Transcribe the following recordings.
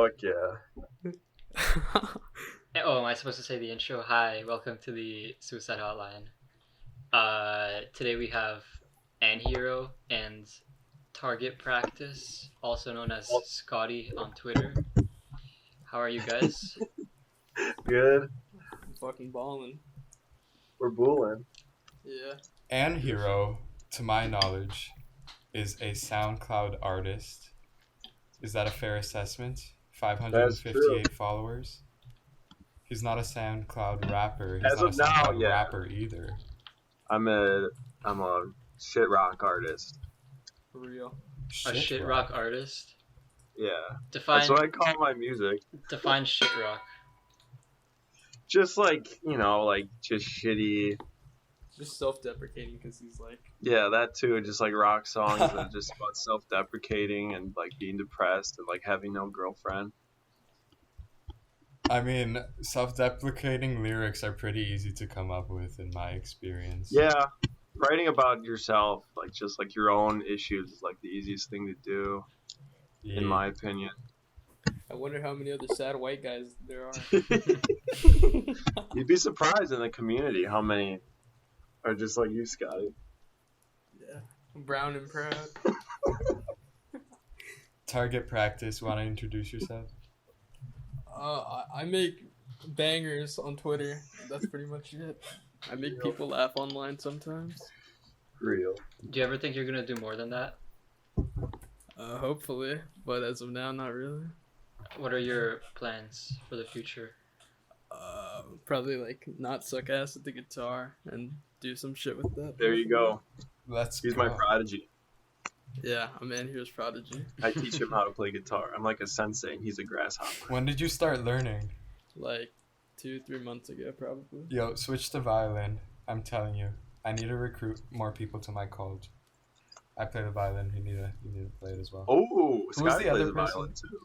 Fuck yeah. Oh, am I supposed to say the intro? Hi, welcome to the Suicide Hotline. Today we have Anhero and Target Practice, also known as Scotty on Twitter. How are you guys? Good. I'm fucking balling. We're booling. Yeah. Anhero, to my knowledge, is a SoundCloud artist. Is that a fair assessment? 558 followers. He's not a SoundCloud rapper. He's As not a of now, SoundCloud yeah. rapper either. I'm a shit rock artist. For real. A shit rock artist? Yeah. Define That's what I call my music. define shit rock. Just like, just shitty. Just self-deprecating because he's like... Yeah, that too. Just like rock songs that are just about self-deprecating and like being depressed and like having no girlfriend. I mean, self-deprecating lyrics are pretty easy to come up with in my experience. Yeah. Writing about yourself, like just like your own issues is like the easiest thing to do, in my opinion. I wonder how many other sad white guys there are. You'd be surprised in the community how many are just like you, Scotty. Yeah. Brown and proud. Target Practice, want to introduce yourself? I make bangers on Twitter. That's pretty much it. I make people laugh online sometimes. Real. Do you ever think you're gonna do more than that? Hopefully. But as of now, not really. What are your plans for the future? Probably like not suck ass at the guitar and do some shit with that. There you go. He's my prodigy. Yeah, I'm Anhero's prodigy. I teach him how to play guitar. I'm like a sensei, and he's a grasshopper. When did you start learning? Like 2-3 months ago, probably. Yo, switch to violin. I'm telling you, I need to recruit more people to my college. I play the violin. You need to play it as well. Oh, Scott the plays other the person? violin too.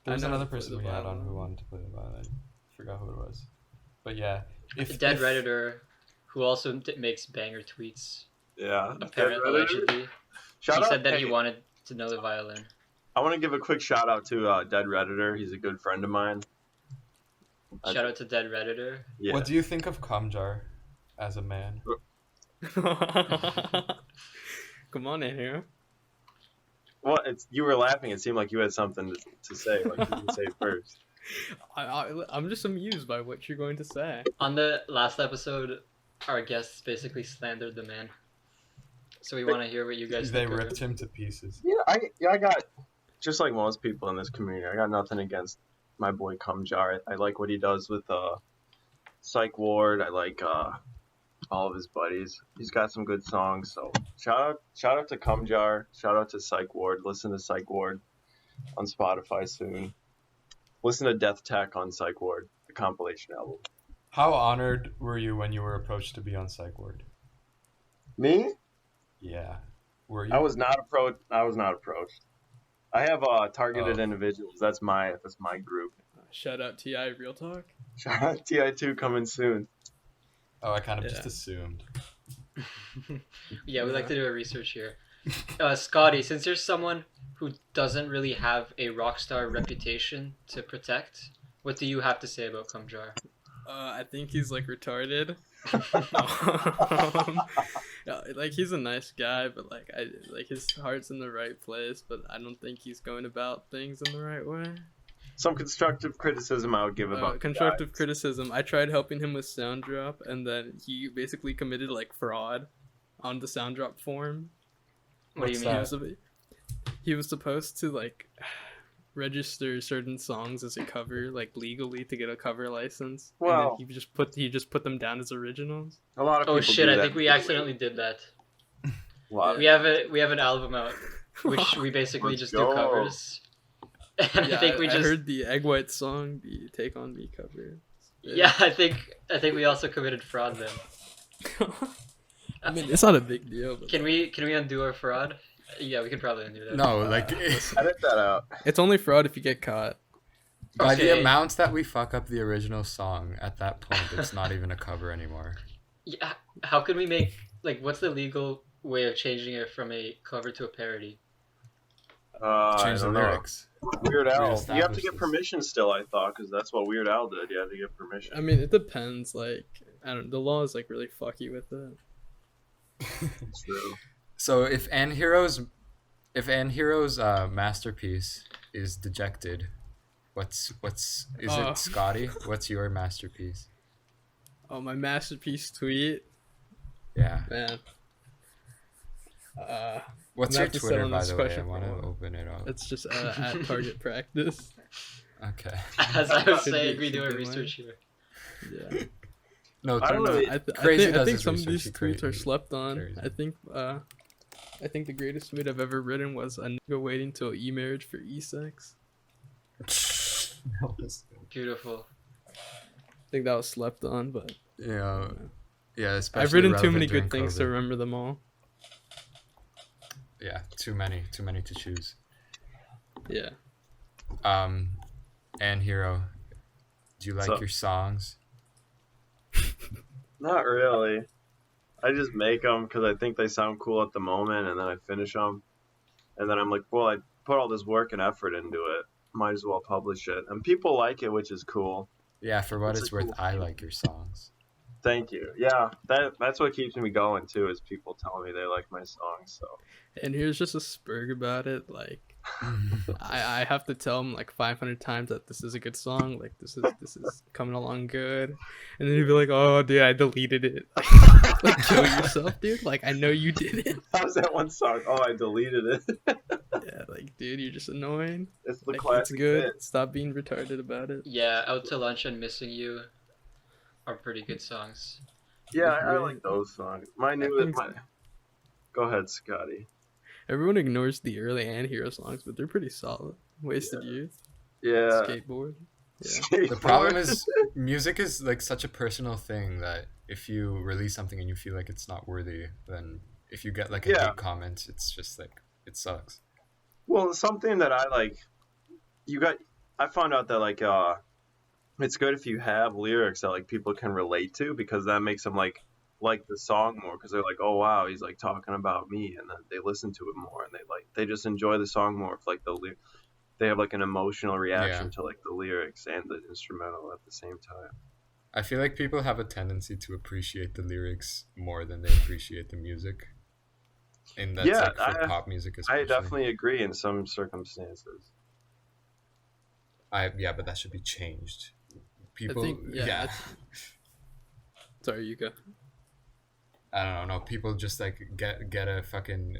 There was I know another who plays person the we had on violin. who wanted to play the violin. Forgot who it was. But yeah, A dead Redditor who also makes banger tweets. Yeah. Apparently, allegedly. He Shout said out, that hey, he wanted to know the violin. I want to give a quick shout out to Dead Redditor. He's a good friend of mine. Shout out to Dead Redditor. Yeah. What do you think of Kamjar as a man? Come on, Anhero. Well, you were laughing. It seemed like you had something to say. Like you can say it first. I'm just amused by what you're going to say. On the last episode, our guests basically slandered the man. So we want to hear what you guys They think of ripped him. him to pieces. Yeah, I got, just like most people in this community, I got nothing against my boy Kamjar. I like what he does with Psych Ward. I like all of his buddies. He's got some good songs. So shout out to Kamjar. Shout out to Psych Ward. Listen to Psych Ward on Spotify soon. Listen to Death Tech on Psych Ward, the compilation album. How honored were you when you were approached to be on Psych Ward? Me? Yeah. Were you? I was not approached. I have targeted individuals. That's my group. Shout out T.I. Real Talk. Shout out TI2 coming soon. Oh, I kind of Yeah. just assumed. Yeah, we like to do a research here. Scotty, since you're someone who doesn't really have a rock star reputation to protect, what do you have to say about Kamjar? I think he's like retarded. Yeah, like he's a nice guy, but like his heart's in the right place, but I don't think he's going about things in the right way. Some constructive criticism I would give about Constructive criticism. I tried helping him with sound drop, and then he basically committed like fraud on the sound drop form. What do you What's mean? that? He was supposed to like register certain songs as a cover, like legally to get a cover license. Wow. And then he just put them down as originals. A lot of Oh people shit! do I that. think we accidentally did that. A lot of- We have an album out, which we basically Let's just go. do covers. And Yeah, I think we I just heard the Egg White song, the Take On Me cover. yeah. I think we also committed fraud then. I mean, it's not a big deal, but Can we undo our fraud? Yeah, we could probably undo that. No, like Edit that out. it's only fraud if you get caught. by the Okay. amount that we fuck up the original song, at that point, it's not even a cover anymore. Yeah, how can we make what's the legal way of changing it from a cover to a parody? I Change the don't know. lyrics. Weird Al. You have to Reestablish get this. permission still, I thought, because that's what Weird Al did. You had to get permission. I mean, it depends. Like, I don't. The law is like really fucky with it. It's true. So if Anhero's masterpiece is Dejected, what's is Oh. it Scotty? What's your masterpiece? Oh, my masterpiece tweet, Yeah. man. What's I'm your gonna have to sit Twitter, on by this the way? I question for want a to while. open it up. It's just at target practice. Okay. As I was Should saying, be- we should do our be research here. Yeah. No, I don't No, really- Crazy I does think his some of research, these he tweets are crazy. slept on. Crazy. I think the greatest tweet I've ever written was a nigga waiting till e-marriage for e-sex. Beautiful. I think that was slept on, but Yeah. Yeah, especially I've written too relevant many during good things to COVID. remember them all. Yeah, too many to choose. Yeah. And Hero, do you like So- your songs? Not really. I just make them because I think they sound cool at the moment, and then I finish them. And then I'm like, well, I put all this work and effort into it. Might as well publish it. And people like it, which is cool. Yeah, for what It's it's a worth, cool I thing. like your songs. Thank you. Yeah, that's what keeps me going, too, is people telling me they like my songs. So And here's just a spurg about it. Like, I have to tell him like 500 times that this is a good song. Like, this is coming along good. And then he'd be like, oh, dude, I deleted it. Like, kill yourself, dude. Like, I know you did it. how's that one song? Oh, I deleted it. Yeah, like, dude, you're just annoying. It's the Like, it's classic good. bit. Stop being retarded about it. Yeah, Out to Lunch and Missing You are pretty good songs. Yeah, I Really? like those songs. My new think- Go ahead, Scotty. Everyone ignores the early Anhero songs, but they're pretty solid. Wasted Youth, Yeah. Skateboard. Yeah. The problem is, music is like such a personal thing that if you release something and you feel like it's not worthy, then if you get like a Yeah. hate comment, it's just like, it sucks. Well, something that I like, I found out that like, it's good if you have lyrics that like people can relate to, because that makes them like the song more, because they're like, oh wow, he's like talking about me, and then they listen to it more, and they just enjoy the song more if like they have like an emotional reaction to like the lyrics and the instrumental at the same time. I feel like people have a tendency to appreciate the lyrics more than they appreciate the music. And that's Yeah, like for pop music especially. I definitely agree in some circumstances. Yeah, but that should be changed. People, think- yeah, yeah. Sorry, you go. I don't know. People just like get a fucking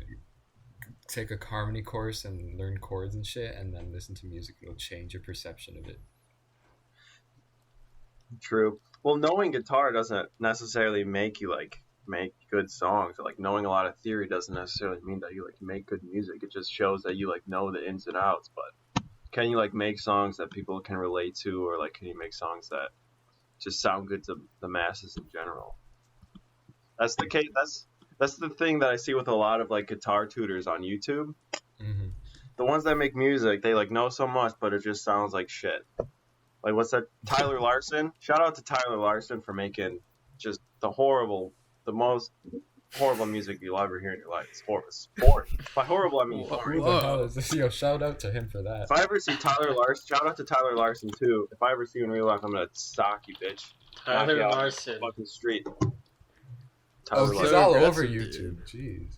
take a harmony course and learn chords and shit, and then listen to music. It'll change your perception of it. True. Well, knowing guitar doesn't necessarily make you like make good songs. Like knowing a lot of theory doesn't necessarily mean that you like make good music. It just shows that you like know the ins and outs. But can you like make songs that people can relate to, or like can you make songs that just sound good to the masses in general? That's the case. That's the thing that I see with a lot of like guitar tutors on YouTube. Mm-hmm. The ones that make music, they like know so much, but it just sounds like shit. Like what's that? Tyler Larson. Shout out to Tyler Larson for making just the most horrible music you'll ever hear in your life. It's horrible. It's boring. By horrible, I mean boring. Who the hell is this? Yo, shout out to him for that. If I ever see Tyler Larson, shout out to Tyler Larson too. If I ever see you in real life, I'm gonna sock you, bitch. Knock Tyler you out on Larson. the fucking street. Oh, Tyler he's Larson. all aggressive, over dude. YouTube. Jeez.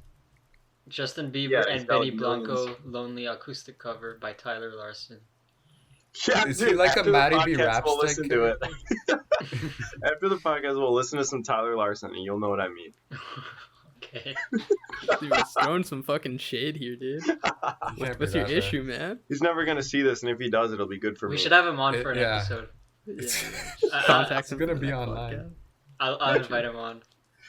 Justin Bieber Yeah, he's and got, Benny like, Blanco, millions. Lonely Acoustic Cover by Tyler Larson. Yeah, Is dude, he like a after the Matty B. podcast, Raps we'll type listen to it. After the podcast, we'll listen to some Tyler Larson, and you'll know what I mean. Okay. Dude, it's throwing some fucking shade here, dude. Can't What's be your that issue, man? He's never gonna see this, and if he does, it'll be good for We me. should have him on for an Yeah. episode. Yeah. Contact It's gonna be online. I'll invite him on.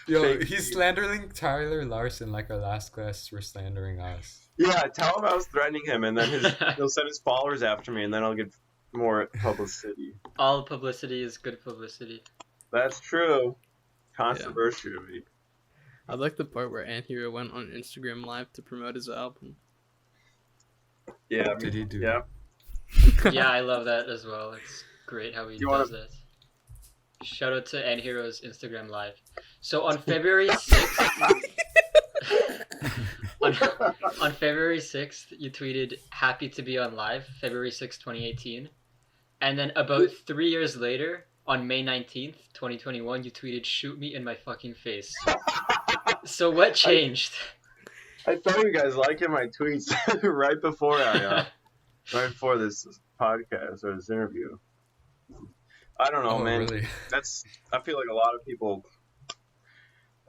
Yo, Fake he's news. slandering Tyler Larson like our last guests were slandering us. Yeah, tell him I was threatening him, and then he'll send his followers after me, and then I'll get more publicity. All publicity is good publicity. That's true. Controversial. I like the part where Anhero went on Instagram Live to promote his album. Yeah. Did he do Yeah. Yeah, I love that as well. It's great how he You does wanna- that. Shout out to Anhero's Instagram Live. So on February 6th, on February 6th, you tweeted "Happy to be on live." February 6th, 2018, and then about 3 years later, on May 19th, 2021, you tweeted "Shoot me in my fucking face." So what changed? I thought you guys liking my tweets right before right before this podcast or this interview. I don't know, man. Really? I feel like a lot of people.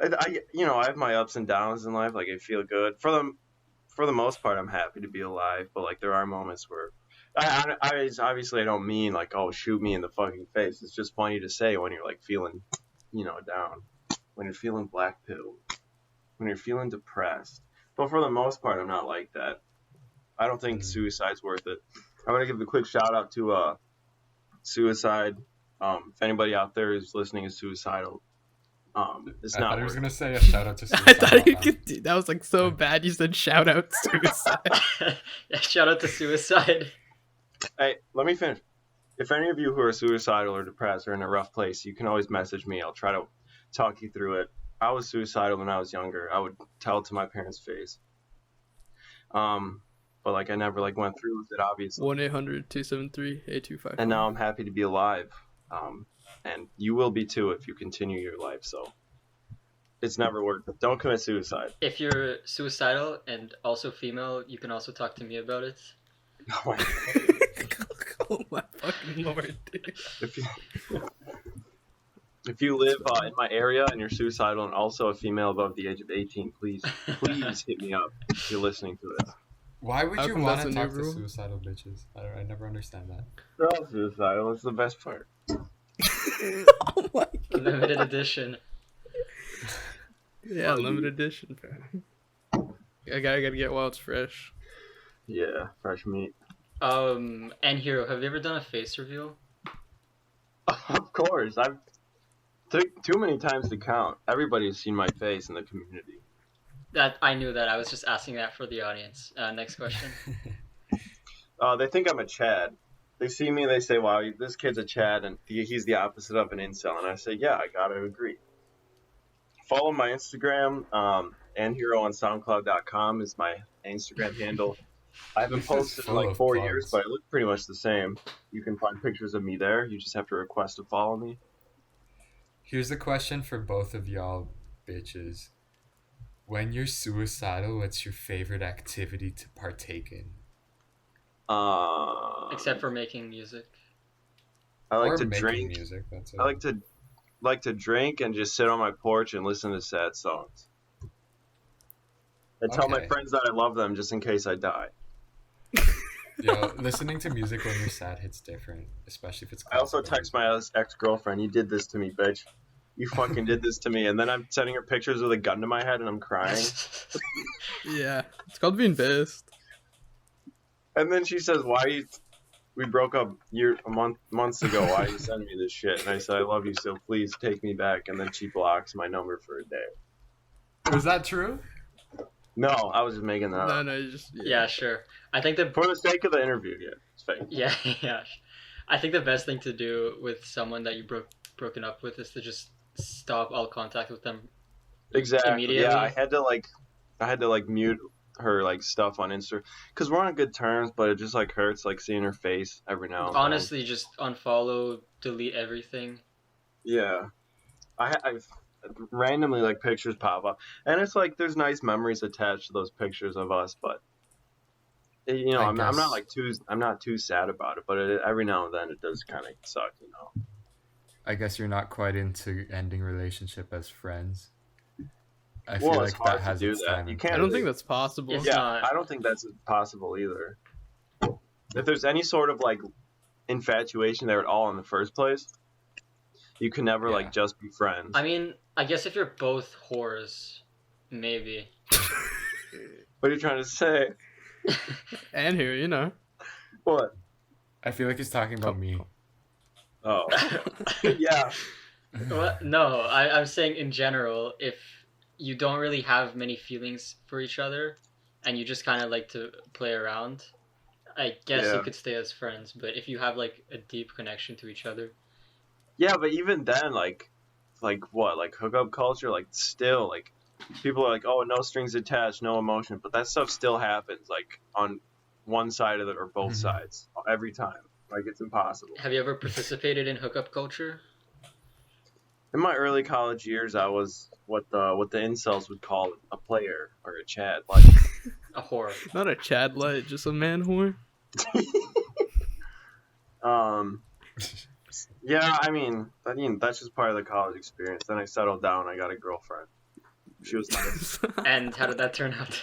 I have my ups and downs in life. Like I feel good for the most part. I'm happy to be alive, but like there are moments where I obviously I don't mean like, oh, shoot me in the fucking face. It's just funny to say when you're like feeling, down, when you're feeling black pill, when you're feeling depressed. But for the most part, I'm not like that. I don't think suicide's worth it. I'm gonna give a quick shout out to suicide. If anybody out there is listening is suicidal, it's I not. thought he was worth gonna say a shout out to I thought you suicide. could do that. Was like so bad. You said shout out suicide. Yeah, shout out to suicide. Hey, let me finish. If any of you who are suicidal or depressed or in a rough place, you can always message me. I'll try to talk you through it. I was suicidal when I was younger. I would tell it to my parents' face. But like I never like went through with it, obviously. 1-800-273-8255. And now I'm happy to be alive. And you will be too if you continue your life. So it's never worth it. Don't commit suicide. If you're suicidal and also female, you can also talk to me about it. Oh my Oh my fucking lord, dude. If you live in my area and you're suicidal and also a female above the age of 18, please hit me up if you're listening to this. Why would How you come want that's to a new talk to rule? suicidal bitches? I never understand that. They're all suicidal. It's the best part. Oh my god. Limited edition. Yeah, limited edition, bro. I gotta get while it's fresh. Yeah, fresh meat. Anhero, have you ever done a face reveal? Of course. I've took too many times to count. Everybody's seen my face in the community. That I knew that. I was just asking that for the audience. Next question. They think I'm a Chad. They see me, they say, wow, this kid's a Chad, and he's the opposite of an incel. And I say, yeah, I gotta agree. Follow my Instagram. Anhero on SoundCloud.com is my Instagram handle. I haven't posted in like 4 years, but I look pretty much the same. You can find pictures of me there. You just have to request to follow me. Here's a question for both of y'all bitches. When you're suicidal, what's your favorite activity to partake in? Except for making music. I like or to making drink. music. That's it. I like to drink and just sit on my porch and listen to sad songs. I tell my Okay. friends that I love them just in case I die. Yo, listening to music when you're sad hits different, especially if it's. I also classical text my ex-girlfriend, you did this to me, bitch. You fucking did this to me. And then I'm sending her pictures with a gun to my head and I'm crying. Yeah, it's called being pissed. And then she says, we broke up months ago. Why are you sending me this shit? And I said, I love you, so please take me back. And then she blocks my number for a day. music. Was that true? No, I was just making that up. No, you just Yeah, sure. I think the For the sake of the interview, yeah. It's fake. yeah. I think the best thing to do with someone that you broken up with is to just stop all contact with them. Exactly. Immediately? Yeah, I had to like mute her like stuff on Insta because we're on good terms, but it just like hurts like seeing her face every now and then. Honestly, just unfollow, delete everything. Yeah, I've randomly like pictures pop up, and it's like there's nice memories attached to those pictures of us, but I'm not too sad about it, but every now and then it does kind of suck, I guess you're not quite into ending relationship as friends. I Well, feel it's like hard that to has do its that. time. You and can't I place. don't think that's possible. It's Yeah, not. I don't think that's possible either. If there's any sort of like infatuation there at all in the first place, you can never Yeah. like just be friends. I mean, I guess if you're both whores, maybe. What are you trying to say? And here, What? I feel like he's talking about me. Oh, yeah. What? No, I'm saying in general, if you don't really have many feelings for each other, and you just kind of like to play around, I guess Yeah. you could stay as friends. But if you have like a deep connection to each other, Yeah, but even then, like what, like hookup culture, like still, like people are like, oh, no strings attached, no emotion, but that stuff still happens, like on one side of it or both sides every time. Like it's impossible. Have you ever participated in hookup culture? In my early college years, I was what the incels would call a player or a Chad. Like A whore. Not a Chad light, just a man whore. Yeah, I mean that's just part of the college experience. Then I settled down. I got a girlfriend. She was nice. And how did that turn out?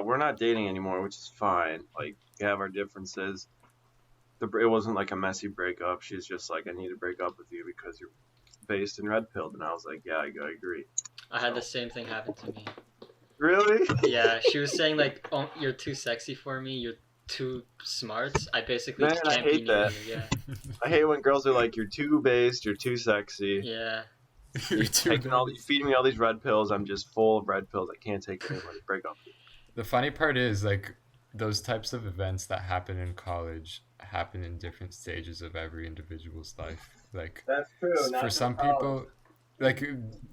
We're not dating anymore, which is fine. Like we have our differences. It wasn't like a messy breakup. She's just like, I need to break up with you because you're based in red pilled, and I was like, yeah, I agree. I had the same thing happen to me. Really? Yeah, she was saying like, oh, you're too sexy for me. You're too smart. I basically Man, I can't be hate near that. you. Yeah. I hate when girls are like, you're too based, you're too sexy. Yeah. You're too You feeding me all these red pills. I'm just full of red pills. I can't take them anymore. Break up. The funny part is, like, those types of events that happen in college happen in different stages of every individual's life. Like, That's true. for some people, like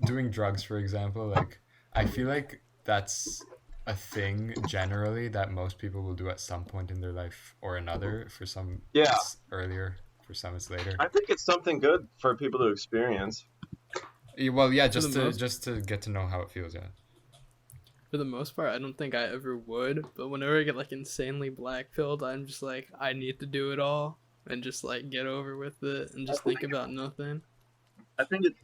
doing drugs, for example, like I feel like that's a thing generally that most people will do at some point in their life or another. For some, it's earlier. For some, it's later. I think it's something good for people to experience. Well, yeah, just to get to know how it feels. Yeah. For the most part, I don't think I ever would. But whenever I get like insanely black pilled, I'm just like, I need to do it all and just like get over with it and just think about nothing. I think it's.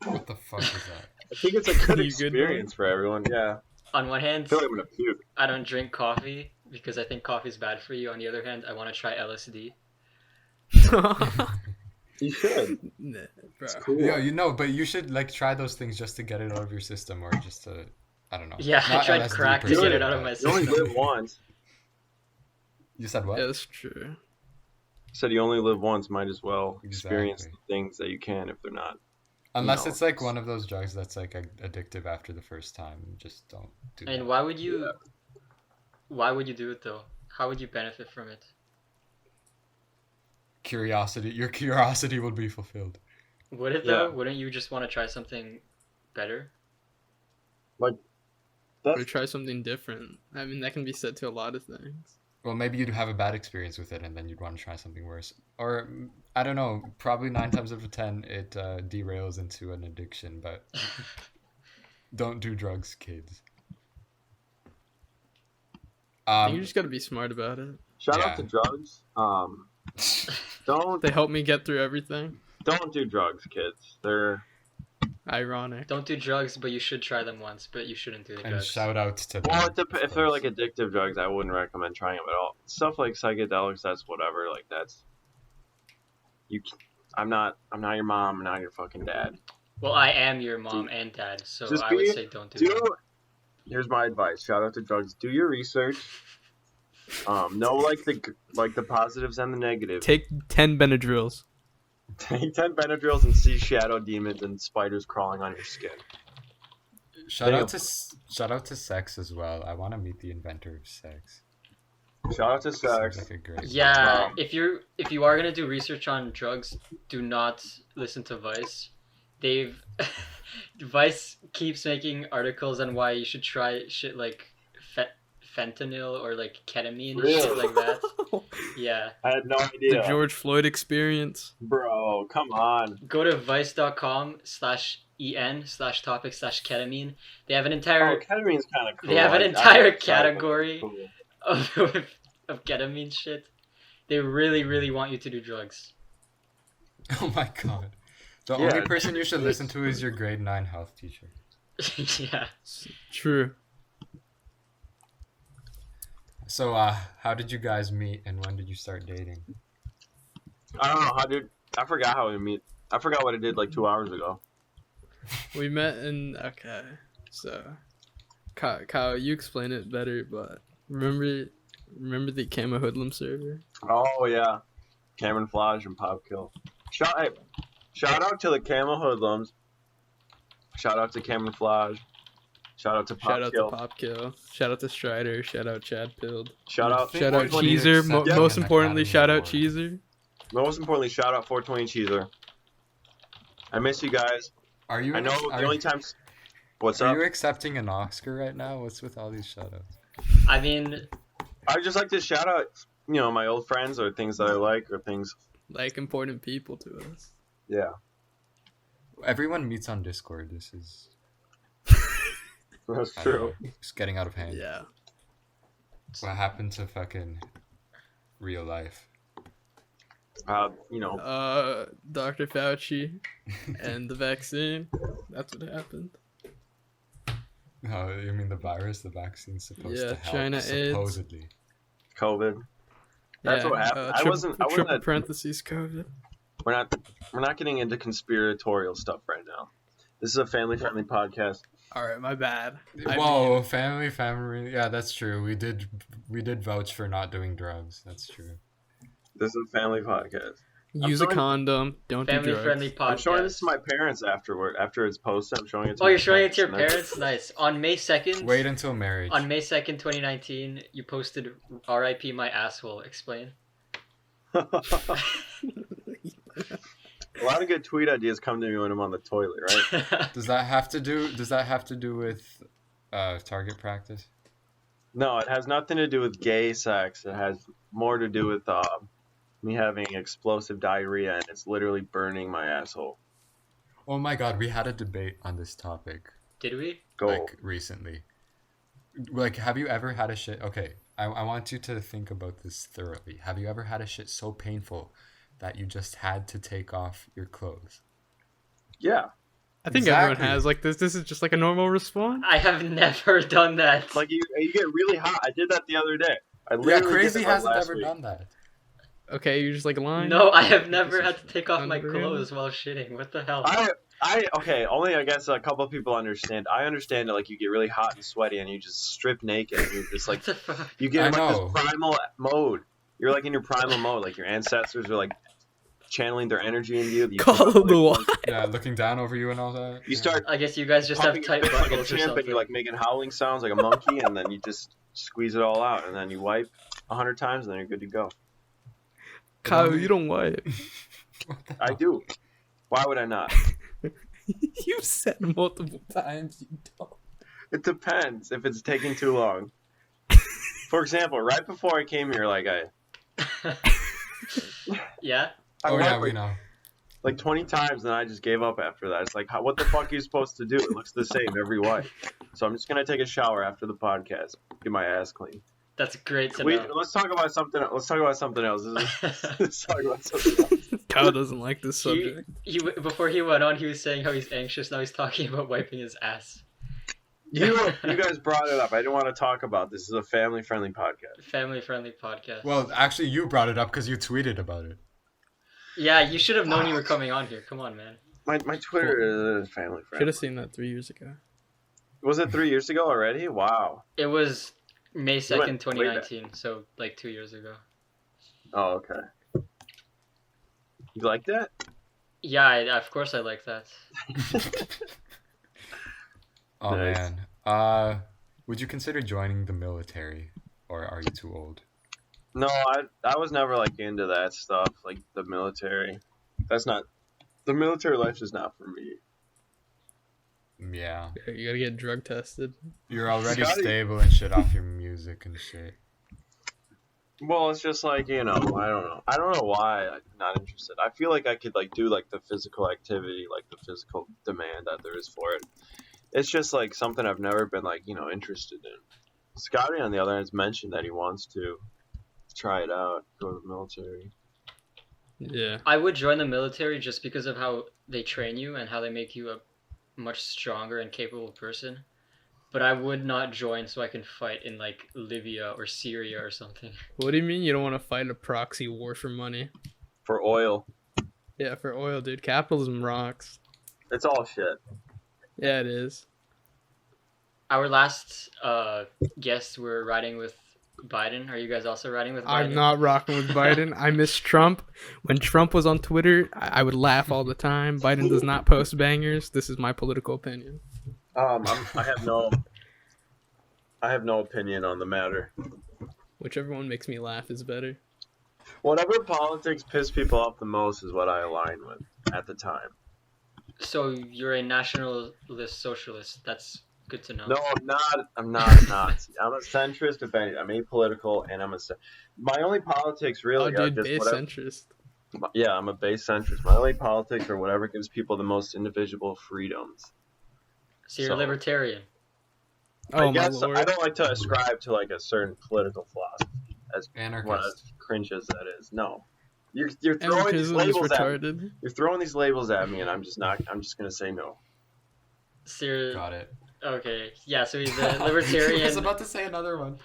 What the fuck is that? I think it's a good You good, experience for everyone. Yeah. On one hand, I feel like I'm gonna puke. I don't drink coffee because I think coffee's bad for you. On the other hand, I want to try LSD. You should. Nah, bro. Cool. Yeah, but you should like try those things just to get it out of your system, or just to, I don't know. Yeah, I Not tried LSD crack per to se, get it out of but- my You only system. live once. You said what? Yeah, that's true. Said you only live once. Might as well experience Exactly. the things that you can if they're not. Unless No. it's like one of those drugs that's like addictive after the first time. Just don't do And that. why would you? Why would you do it though? How would you benefit from it? Your curiosity will be fulfilled. Would it though? Wouldn't you just want to try something better? Or try something different. I mean, that can be said to a lot of things. Well, maybe you'd have a bad experience with it, and then you'd want to try something worse. Or I don't know. Probably 9 times out of 10, it derails into an addiction. But don't do drugs, kids. I think you just gotta be smart about it. Shout out to drugs. Don't They help me get through everything. do drugs, kids. They're Ironic. Don't do drugs, but you should try them once. But you shouldn't do the And drugs. shout out to them. well. of If they're like course. addictive drugs, I wouldn't recommend trying them at all. Stuff like psychedelics, that's whatever. Like that's you. I'm not your mom. I'm not your fucking dad. Well, I am your mom and dad, so Just I would be- say don't do that. Here's my advice. Shout out to drugs. Do your research. Know like the positives and the negatives. Take 10 Benadryls. Take 10 Benadryls and see shadow demons and spiders crawling on your skin. Shout out to sex as well. I want to meet the inventor of sex. Shout out to sex. Seems like a great. Yeah, Um, if you are gonna do research on drugs, do not listen to Vice. Vice keeps making articles on why you should try shit like fentanyl or like ketamine and shit Really? like that. Yeah, I had no The idea. George Floyd experience. Bro, come on. go to vice.com/en/topic/ketamine. They have an Oh, entire ketamine's kind of cool. They have an I entire like that. category. Cool. of ketamine shit. They really, really want you to do drugs. Oh my god. The Yeah, only person you should listen to is your grade 9 health teacher. Yeah. True. So, how did you guys meet, and when did you start dating? I don't know how, dude. I forgot how we meet. I forgot what I did like 2 hours ago. We met in... Okay. So... Kyle, you explain it better, but... Remember the Camo Hoodlum server? Oh, yeah. Camouflage and Pop Kill. Shout out to the Camo Hoodlums. Shout out to Camouflage. Shout out to Pop Shout out Kill. to Pop Kill. Shout out to Strider. Shout out Chad Pilled. Shout out. Shout out 420 Cheezer. accept Most an importantly, Academy shout out Award. Cheezer. Most importantly, shout out 420 Cheezer. I miss you guys. Are you? I know the only times. What's Are up? you accepting an Oscar right now? What's with all these shoutouts? I mean, I just like to shout out, my old friends or things that I like or things. Like important people to us. Yeah, Everyone meets on Discord. This is that's I don't true. know, it's getting out of hand. Yeah. What happened to fucking real life? Dr. Fauci and the vaccine. That's what happened. Oh, you mean the virus? The vaccine's supposed to help, China AIDS. supposedly. COVID. That's what happened. I wasn't. Triple parentheses COVID. We're not getting into conspiratorial stuff right now. This is a family-friendly podcast. All right, my bad. Whoa, family. Yeah, that's true. We did vouch for not doing drugs. That's true. This is a family podcast. Use a condom. Don't do drugs. family-friendly podcast. I'm showing this to my parents afterward. After it's posted, I'm showing it to. Oh, you're showing it to your parents? Nice. On May 2nd. Wait until marriage. On May 2nd, 2019, you posted "R.I.P. my asshole." Explain. A lot of good tweet ideas come to me when I'm on the toilet, right? Does that have to do with target practice? No, it has nothing to do with gay sex. It has more to do with me having explosive diarrhea, and it's literally burning my asshole. Oh my god, we had a debate on this topic. Did we? Go. Like recently. Like, have you ever had a shit? Okay, I want you to think about this thoroughly. Have you ever had a shit so painful that you just had to take off your clothes? Yeah. I think everyone has like this. This is just like a normal response. I have never done that. Like you get really hot. I did that the other day. Crazy hasn't ever done that. Okay, you're just like lying. No, I have never had to take off my clothes while shitting. What the hell? Only I guess a couple of people understand. I understand that like you get really hot and sweaty and you just strip naked and you're just like What the fuck? you get in like this primal mode. You're like in your primal mode, like your ancestors are like channeling their energy into you. Call the what? Yeah, looking down over you and all that. You start I guess you guys just have pumping tight your fist like a buckles or chimp and something. you're like making howling sounds like a monkey and then you just squeeze it all out and then you wipe 100 times and then you're good to go. Kyle, you don't wipe. I do. Why would I not? You said multiple times you don't. It depends if it's taking too long. For example, right before I came here, like Yeah? I Oh wiped, yeah, we know. like 20 times, and I just gave up after that. It's like, what the fuck are you supposed to do? It looks the same every wipe. So I'm just gonna take a shower after the podcast, get my ass clean. That's great to know. Let's talk about something. Let's talk about something else. Let's talk about something else. Kyle doesn't like this subject. Before he went on, he was saying how he's anxious. Now he's talking about wiping his ass. You guys brought it up. I didn't want to talk about this. This is a family-friendly podcast. Family-friendly podcast. Well, actually, you brought it up because you tweeted about it. Yeah, you should have known you were coming on here. Come on, man. My Twitter is family-friendly. Should have seen that 3 years ago. Was it 3 years ago already? Wow. It was May You 2nd, went way 2019, so like 2 years ago. Oh, okay. You like that? Yeah, of course I like that. Oh Nice. man. Would you consider joining the military, or are you too old? No, I was never like into that stuff, like the military. The military life is not for me. Yeah. You gotta get drug tested. You're already Scotty. stable and shit off your music and shit. Well, it's just like, I don't know. I don't know why I'm not interested. I feel like I could like do like the physical activity, like the physical demand that there is for it. It's just like something I've never been like, interested in. Scotty on the other hand has mentioned that he wants to try it out, go to the military. Yeah. I would join the military just because of how they train you and how they make you a much stronger and capable person. But I would not join so I can fight in like Libya or Syria or something. What do you mean you don't want to fight a proxy war for money? For oil. Yeah, for oil, dude. Capitalism rocks. It's all shit. Yeah, it is. Our last guests were riding with Biden. Are you guys also riding with Biden? I'm not rocking with Biden. I miss Trump. When Trump was on Twitter, I would laugh all the time. Biden does not post bangers. This is my political opinion. I have no opinion on the matter. Whichever one makes me laugh is better. Whatever politics piss people off the most is what I align with at the time. So you're a nationalist socialist. That's good to know. No, I'm not. I'm not a Nazi. I'm a centrist. If any, I'm apolitical, and my only politics really Oh, are dude, just base whatever. centrist. Yeah, I'm a base centrist. My only politics are whatever gives people the most individual freedoms. So you're libertarian. Oh, I my guess lord. I don't like to ascribe to like a certain political philosophy, as Anarchist. cringe as that is. No, you're throwing these Anarchism is labels at me. retarded. You're throwing these labels at me, and I'm just not. I'm just gonna say no. So you're, Got it. okay, yeah. So he's a libertarian. I was about to say another one.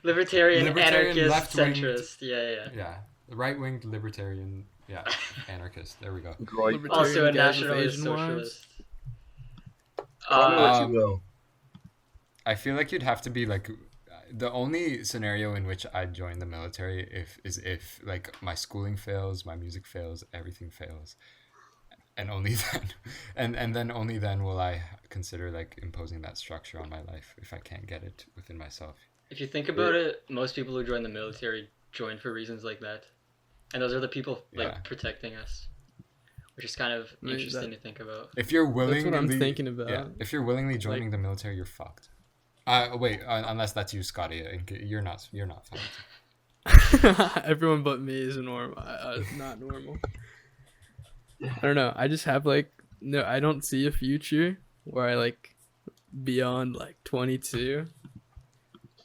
Libertarian, anarchist, left-winged- centrist. Yeah. Yeah, right-winged libertarian. Yeah, anarchist. There we go. Groyper. Also a Libertarian guys with nationalist Asian wives. socialist. Call me what you Um, will. I feel like you'd have to be like the only scenario in which I'd join the military is if like my schooling fails, my music fails, everything fails, and only then, and then only then will I consider like imposing that structure on my life if I can't get it within myself. If you think about it, most people who join the military join for reasons like that, and those are the people like Yeah. protecting us, which is kind of Maybe interesting that- to think about. If you're willingly, That's what I'm thinking about. Yeah, if you're willingly joining the military, you're fucked. Wait, unless that's you, Scotty. You're not fucked. Everyone but me is normal. Not normal. I don't know. I just have like no. I don't see a future where I like beyond like 22.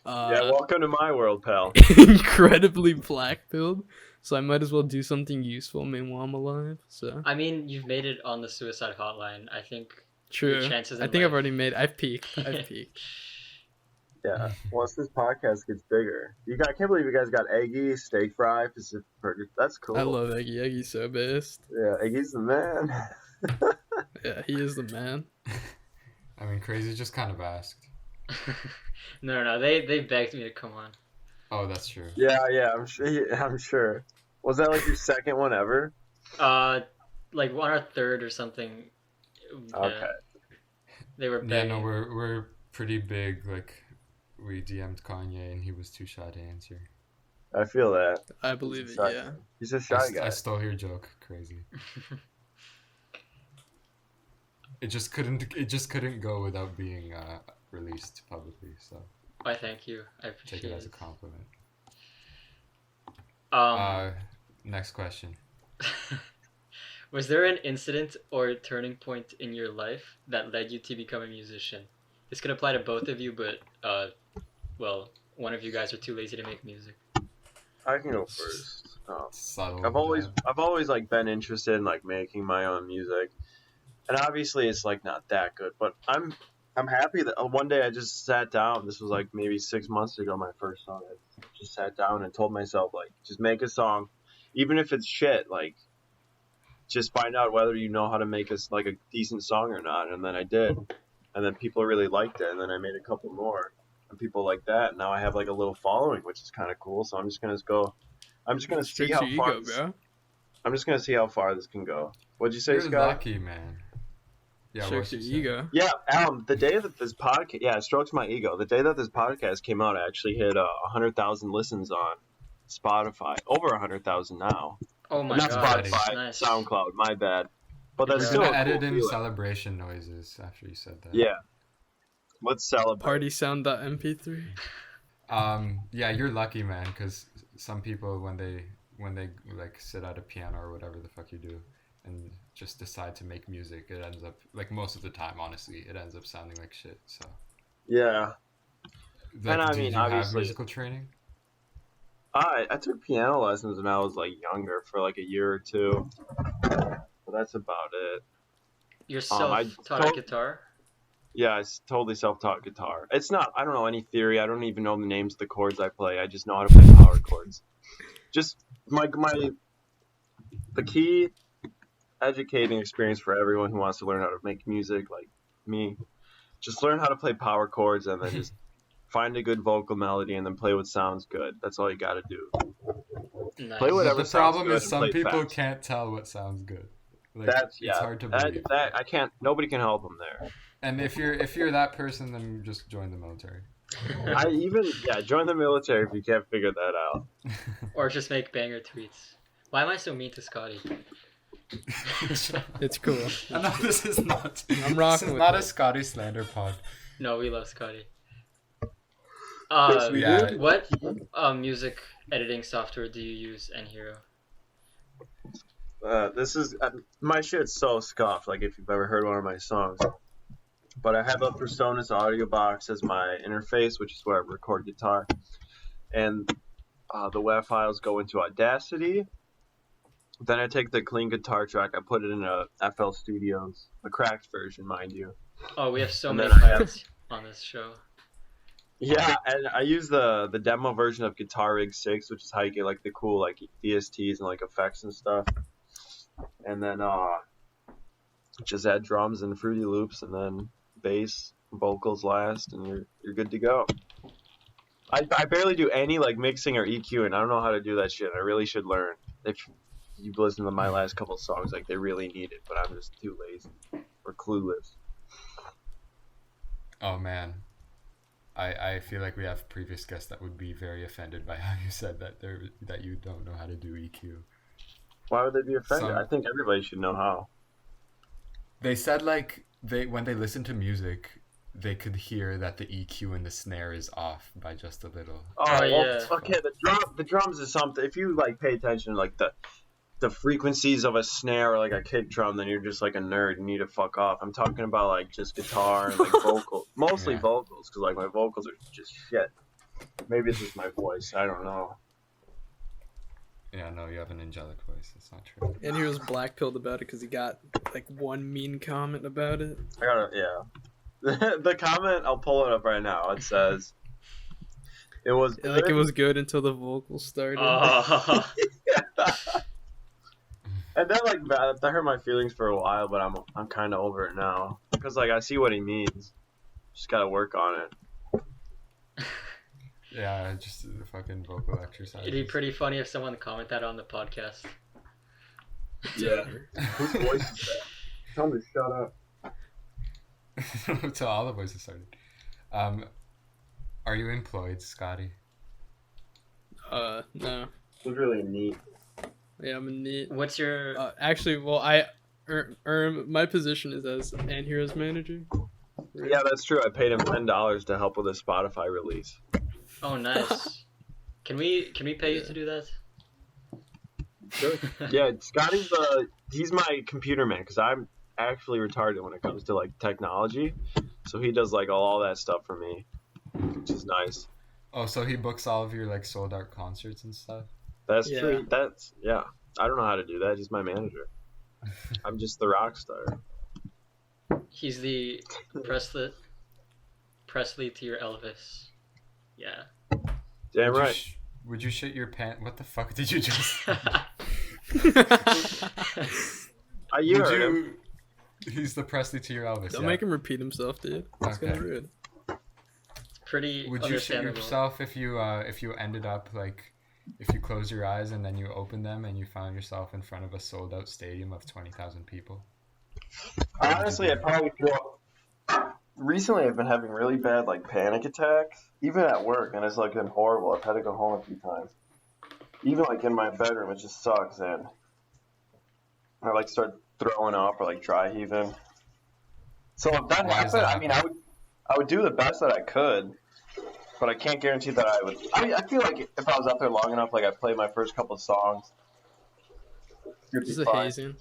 Yeah, welcome to my world, pal. Incredibly black pilled. So I might as well do something useful meanwhile I'm alive. So I mean, you've made it on the suicide hotline. I think true. your chances I in think I've life- already made. I've peaked. I've peaked. Yeah. Once this podcast gets bigger, I can't believe you guys got Eggy, Steak Fry, Pacific Burger. That's cool. I love Eggy. Eggy's so best. Yeah, Eggy's the man. Yeah, he is the man. I mean, Crazy just kind of asked. no. They begged me to come on. Oh, that's true. Yeah, I'm sure. I'm sure. Was that like your second one ever? Like one or third or something. Yeah. Okay. They were Yeah, begging. no, we're pretty big. Like, we DM'd Kanye and he was too shy to answer. I feel that. I believe it. Shy. Yeah. He's a shy guy. I stole your joke, Crazy. It just couldn't go without being released publicly. So Why, thank you. I appreciate take it as a it. compliment. Next question. Was there an incident or turning point in your life that led you to become a musician? This could apply to both of you, but well, one of you guys are too lazy to make music. I can go first. Subtle. I've always jab. like been interested in like making my own music, and obviously it's like not that good. But I'm happy that one day I just sat down. This was like maybe 6 months ago. My first song. I just sat down and told myself like, just make a song, even if it's shit. Like, just find out whether you know how to make a decent song or not. And then I did, and then people really liked it. And then I made a couple more, and people like that. And now I have like a little following, which is kind of cool. So I'm just gonna see Strokes how your far. ego, bro. I'm just gonna see how far this can go. What'd you say, You're Scott? lucky, man. Yeah, Strokes what'd your you say? ego. Yeah, the day that this podcast, it strokes my ego. The day that this podcast came out, I actually hit 100,000 listens on Spotify. Over 100,000 now. Oh my Not god, Spotify, nice. SoundCloud. My bad. But that's We're still gonna a cool edit in feeling. celebration noises after you said that. Yeah. Let's celebrate. Party sound.mp3. Yeah, you're lucky, man, because some people when they like sit at a piano or whatever the fuck you do and just decide to make music, it ends up like most of the time, honestly, it ends up sounding like shit. So Yeah. like, And I did mean, you have obviously- musical training? I took piano lessons when I was like younger for like a year or two. But that's about it. You're I self-taught told- guitar? Yeah, it's totally self-taught guitar. It's not, I don't know any theory. I don't even know the names of the chords I play. I just know how to play power chords. Just the key educating experience for everyone who wants to learn how to make music like me. Just learn how to play power chords and then just find a good vocal melody and then play what sounds good. That's all you got to do. Nice. Play whatever The sounds problem good is and some play people fast. can't tell what sounds good. Like, That's it's hard to believe. that I can't. Nobody can help them there. And if you're that person, then just join the military. Join the military if you can't figure that out. Or just make banger tweets. Why am I so mean to Scotty? It's cool. No, this is not. I'm rocking This is with not it. a Scotty slander pod. No, we love Scotty. Yes, we Yeah. do. What music editing software do you use, anhero? This is my shit's so scuffed. Like if you've ever heard one of my songs, but I have a Personas audio box as my interface, which is where I record guitar, and the WAV files go into Audacity. Then I take the clean guitar track, I put it in a FL Studios, a cracked version, mind you. Oh, we have so And many then I have- files on this show. Yeah, and I use the demo version of Guitar Rig 6, which is how you get like the cool like VSTs and like effects and stuff. And then just add drums and Fruity Loops, and then bass, vocals last, and you're good to go. I barely do any like mixing or EQing. I don't know how to do that shit. I really should learn. If you've listened to my last couple songs, like they really need it, but I'm just too lazy or clueless. Oh man, I feel like we have previous guests that would be very offended by how you said that you don't know how to do EQ. Why would they be offended? Some- I think everybody should know how. They said like when they listen to music, they could hear that the EQ and the snare is off by just a little. Oh, Oh, well, yeah. okay. The drums is something. If you like pay attention to like the frequencies of a snare or like a kick drum, then you're just like a nerd. You need to fuck off. I'm talking about like just guitar and like vocals, mostly Yeah. vocals, because like my vocals are just shit. Maybe it's just my voice. I don't know. Yeah, no, you have an angelic voice. That's not true. And he was blackpilled about it because he got like one mean comment about it. I gotta the comment. I'll pull it up right now. It says it was Like it good. was good until the vocals started. Oh, And then like that hurt my feelings for a while, but I'm kind of over it now because like I see what he means. Just gotta work on it. Yeah, just the fucking vocal exercise. it'd be pretty funny if someone commented that on the podcast. Yeah. Whose voice is that? Tell me to shut up. Till all the voices started. Are you employed, Scotty? No. It was really neat. Yeah, I'm a neat. What's your? Actually, well, my position is as anhero's manager. Yeah, that's true. I paid him $10 to help with a Spotify release. Oh, nice. Can we pay you to do that? Sure. Yeah, Scotty's he's my computer man because I'm actually retarded when it comes to like technology. So he does like all that stuff for me, which is nice. Oh, so he books all of your like sold out concerts and stuff? That's Yeah. true. Yeah. I don't know how to do that. He's my manager. I'm just the rock star. He's the Presley to your Elvis. Yeah. Damn Would you right. would you shit your pants? What the fuck did you just? You Would heard him. He's the Presley to your Elvis. Don't yeah. make him repeat himself, dude. That's kind of Okay. rude. Pretty Would you shit understandable. yourself if you ended up like if you close your eyes and then you open them and you found yourself in front of a sold out stadium of 20,000 people? Honestly, I probably feel. Recently, I've been having really bad like panic attacks, even at work, and it's like been horrible. I've had to go home a few times. Even like in my bedroom, it just sucks, and I like start throwing up or like dry heaving. So if that Why is happened, that I mean, I would do the best that I could, but I can't guarantee that I would. I feel like if I was out there long enough, like I played my first couple of songs, it'd be This is a fine. hazing.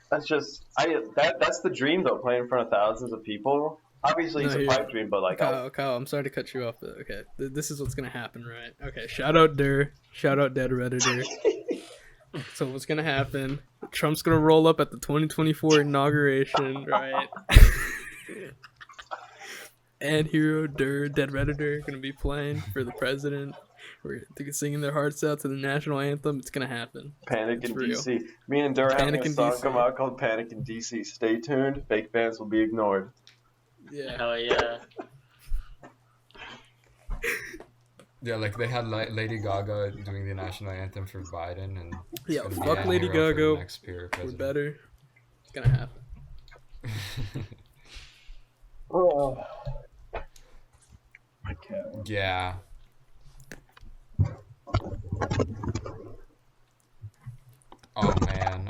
That's just that's the dream though, playing in front of thousands of people. Obviously it's No, a here- pipe dream, but like Kyle, I'm sorry to cut you off, but okay, this is what's gonna happen, right? Okay, shout out Dur, shout out Dead Redditor. So what's gonna happen? Trump's gonna roll up at the 2024 inauguration, right? And Hero, Dur, Dead Redditor gonna be playing for the president. We're singing their hearts out to the national anthem. It's gonna happen. Panic It's in real. DC. Me and Dur having Panic a in song DC. come out called Panic in DC. Stay tuned. Fake fans will be ignored. Yeah. Hell yeah. Yeah, like they had Lady Gaga doing the national anthem for Biden, and it's Yeah, gonna be fuck Ann Lady Hero for the Gaga. next period We're president. better. It's gonna happen. Oh. My cat. Yeah. Oh man,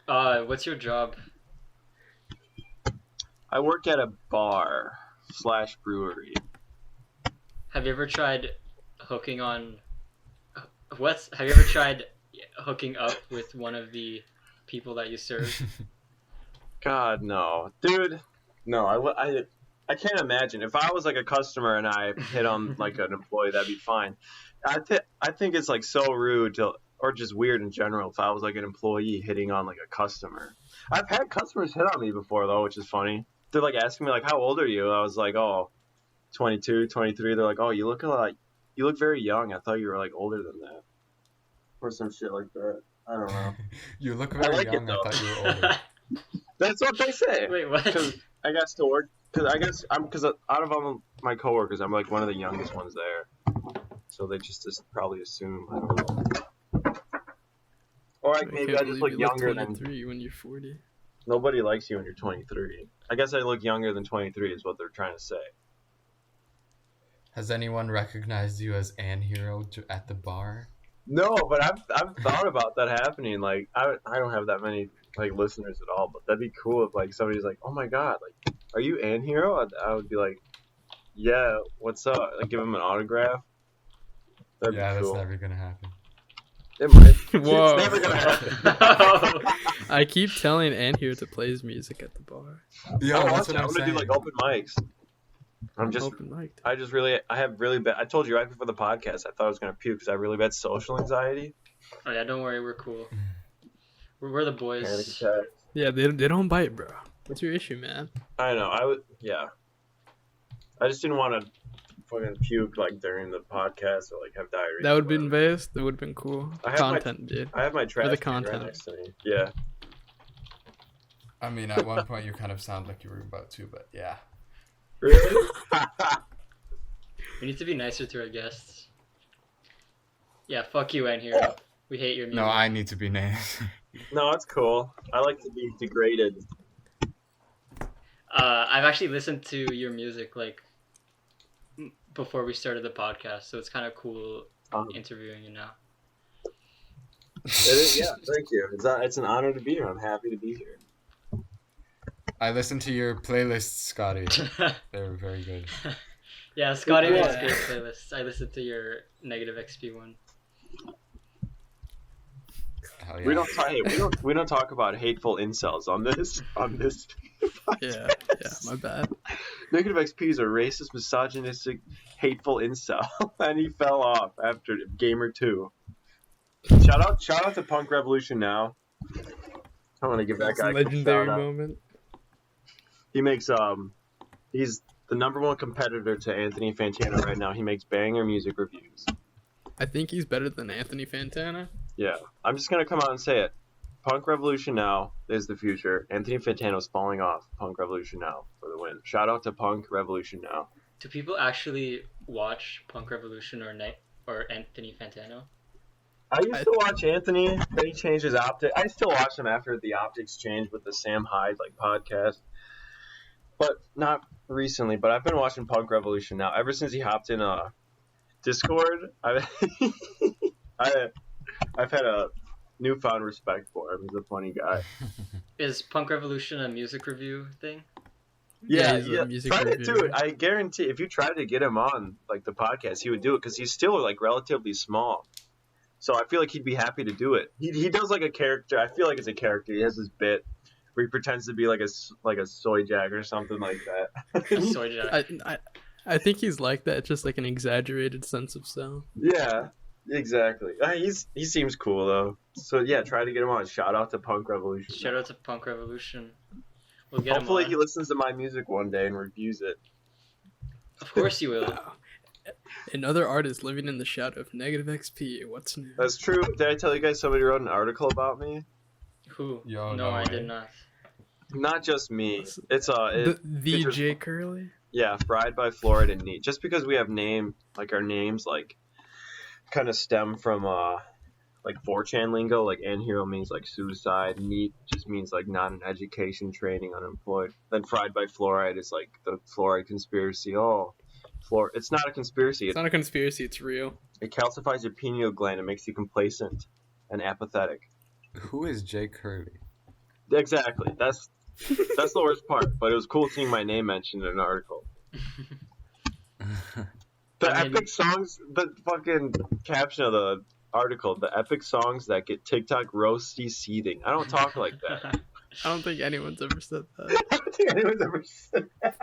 What's your job? I work at a bar / brewery. Have you ever tried hooking on? Have you ever tried hooking up with one of the people that you serve? God, no. Dude, no, I can't imagine. If I was like a customer and I hit on like an employee, that'd be fine. I think it's like so rude or just weird in general if I was like an employee hitting on like a customer. I've had customers hit on me before though, which is funny. They're like asking me like, how old are you? I was like, oh, 22, 23. They're like, oh, you look very young. I thought you were like older than that. Or some shit like that. I don't know. You look very like young. I thought you were older. That's what they say. Wait, what? Because I got to work. Because out of all my coworkers, I'm like one of the youngest ones there. So they just probably assume. I don't know. Or like maybe I just look younger than 23 when you're 40. Nobody likes you when you're 23. I guess I look younger than 23 is what they're trying to say. Has anyone recognized you as anhero at the bar? No, but I've thought about that happening. Like I don't have that many like listeners at all, but that'd be cool if like somebody's like, oh my god, like are you anhero? I would be like, yeah, what's up? Like give him an autograph. That'd be cool. That's never gonna happen. It might. Whoa. It's never gonna happen. I keep telling Anhero to play his music at the bar. Yeah, that's what I'm I'm gonna do saying. like open mics. Open mic. I have really bad. I told you right before the podcast. I thought I was gonna puke because I have really bad social anxiety. Oh yeah, don't worry, we're cool. We're the boys. Panic attack. Yeah, they don't bite, bro. What's your issue, man? I know. Yeah. I just didn't want to fucking puke like during the podcast or like have diarrhea. That would have been best. That would have been cool. Content, dude. I have my trash the can right content. next to me. Yeah. I mean, at one point you kind of sound like you were about to, but yeah. Really? We need to be nicer to our guests. Yeah, fuck you, Anhero. We hate your music. No, I need to be nice. No, it's cool. I like to be degraded. I've actually listened to your music like before we started the podcast, so it's kind of cool interviewing you now. It is, yeah, thank you. It's an honor to be here. I'm happy to be here. I listened to your playlists, Scotty. They were very good. Yeah, Scotty makes great playlists. I listened to your Negative XP one. Hell yeah. We don't talk about hateful incels on this. Yeah, my bad. Negative XP is a racist, misogynistic, hateful incel, and he fell off after Gamer 2. Shout out to Punk Revolution now. I want to give that guy a legendary shout out. moment. He makes he's the #1 competitor to Anthony Fantano right now. He makes banger music reviews. I think he's better than Anthony Fantana. Yeah, I'm just gonna come out and say it. Punk Revolution now is the future. Anthony Fantano's falling off. Punk Revolution now for the win. Shout out to Punk Revolution now. Do people actually watch Punk Revolution or Anthony Fantano? I used to watch Anthony. Then he changed his optics. I still watch him after the optics changed with the Sam Hyde podcast, but not recently. But I've been watching Punk Revolution now ever since he hopped in Discord. I've had a newfound respect for him. He's a funny guy. Is Punk Revolution a music review thing? Yeah. Try to do it. I guarantee if you tried to get him on like the podcast, he would do it because he's still like relatively small. So I feel like he'd be happy to do it. He does like a character. I feel like it's a character. He has this bit where he pretends to be like a soy jack or something like that. Soy jack. I think he's like that, just like an exaggerated sense of self. Yeah, exactly. He seems cool though. So yeah, try to get him on. Shout out to Punk Revolution. Shout out to Punk Revolution. We'll get Hopefully him on. he listens to my music one day and reviews it. Of course you will. Another artist living in the shadow of Negative XP. What's new? That's true. Did I tell you guys somebody wrote an article about me? Who? Yo, no, I did not. Not just me. It's the J Curly. Yeah, Fried by Florid and Neat. Just because we have our names kind of stem from like 4chan lingo. Like anhero means like suicide. Neat just means like not an education, training, unemployed. Then Fried by Fluoride is like the fluoride conspiracy. It's not a conspiracy. It's not a conspiracy. It's real. It calcifies your pineal gland and makes you complacent and apathetic. Who is Jake Hurley? Exactly. That's the worst part. But it was cool seeing my name mentioned in an article. The epic songs, the fucking caption of the article, the epic songs that get TikTok roasty seething. I don't talk like that. I don't think anyone's ever said that. I don't think anyone's ever said that.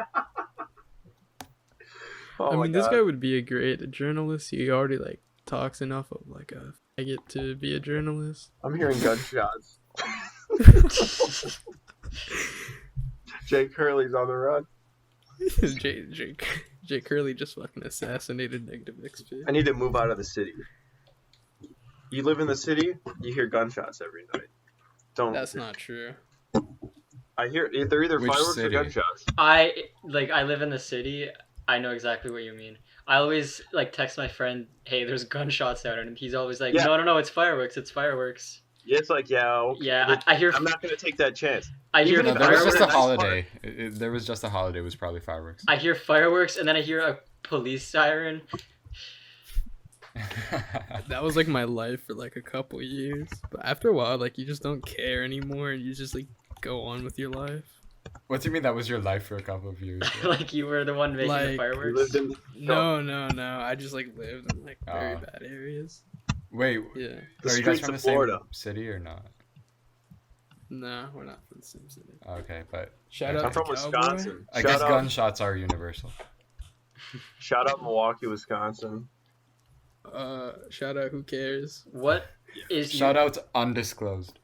Oh I my mean, this God. guy would be a great journalist. He already like talks enough of like a faggot to be a journalist. I'm hearing gunshots. Jake Hurley's on the run. Jake Curley just fucking assassinated Negative XP. I need to move out of the city. You live in the city, you hear gunshots every night. Don't. That's not true. I hear they're either Which fireworks city? or gunshots. I live in the city. I know exactly what you mean. I always like text my friend, "Hey, there's gunshots out," and he's always like, Yeah. "No, it's fireworks. It's fireworks." Yeah, it's like, yeah, okay. Yeah, I hear. I'm not gonna take that chance. I hear. Even No, if there was fireworks just a are nice holiday. There was just a holiday. It was probably fireworks. I hear fireworks, and then I hear a police siren. That was like my life for like a couple years. But after a while, like you just don't care anymore, and you just like go on with your life. What do you mean that was your life for a couple of years? Like you were the one making the Like, You fireworks. lived in No. I just like lived in like very bad areas. Wait, Yeah. the are you guys streets from of the Florida. same city or not? No, we're not from the same city. Okay, but Shout I'm out from to Cowboy. Wisconsin. I guess Shout out, gunshots are universal. shout out Milwaukee, Wisconsin. Shout out who cares? What is Shout out undisclosed.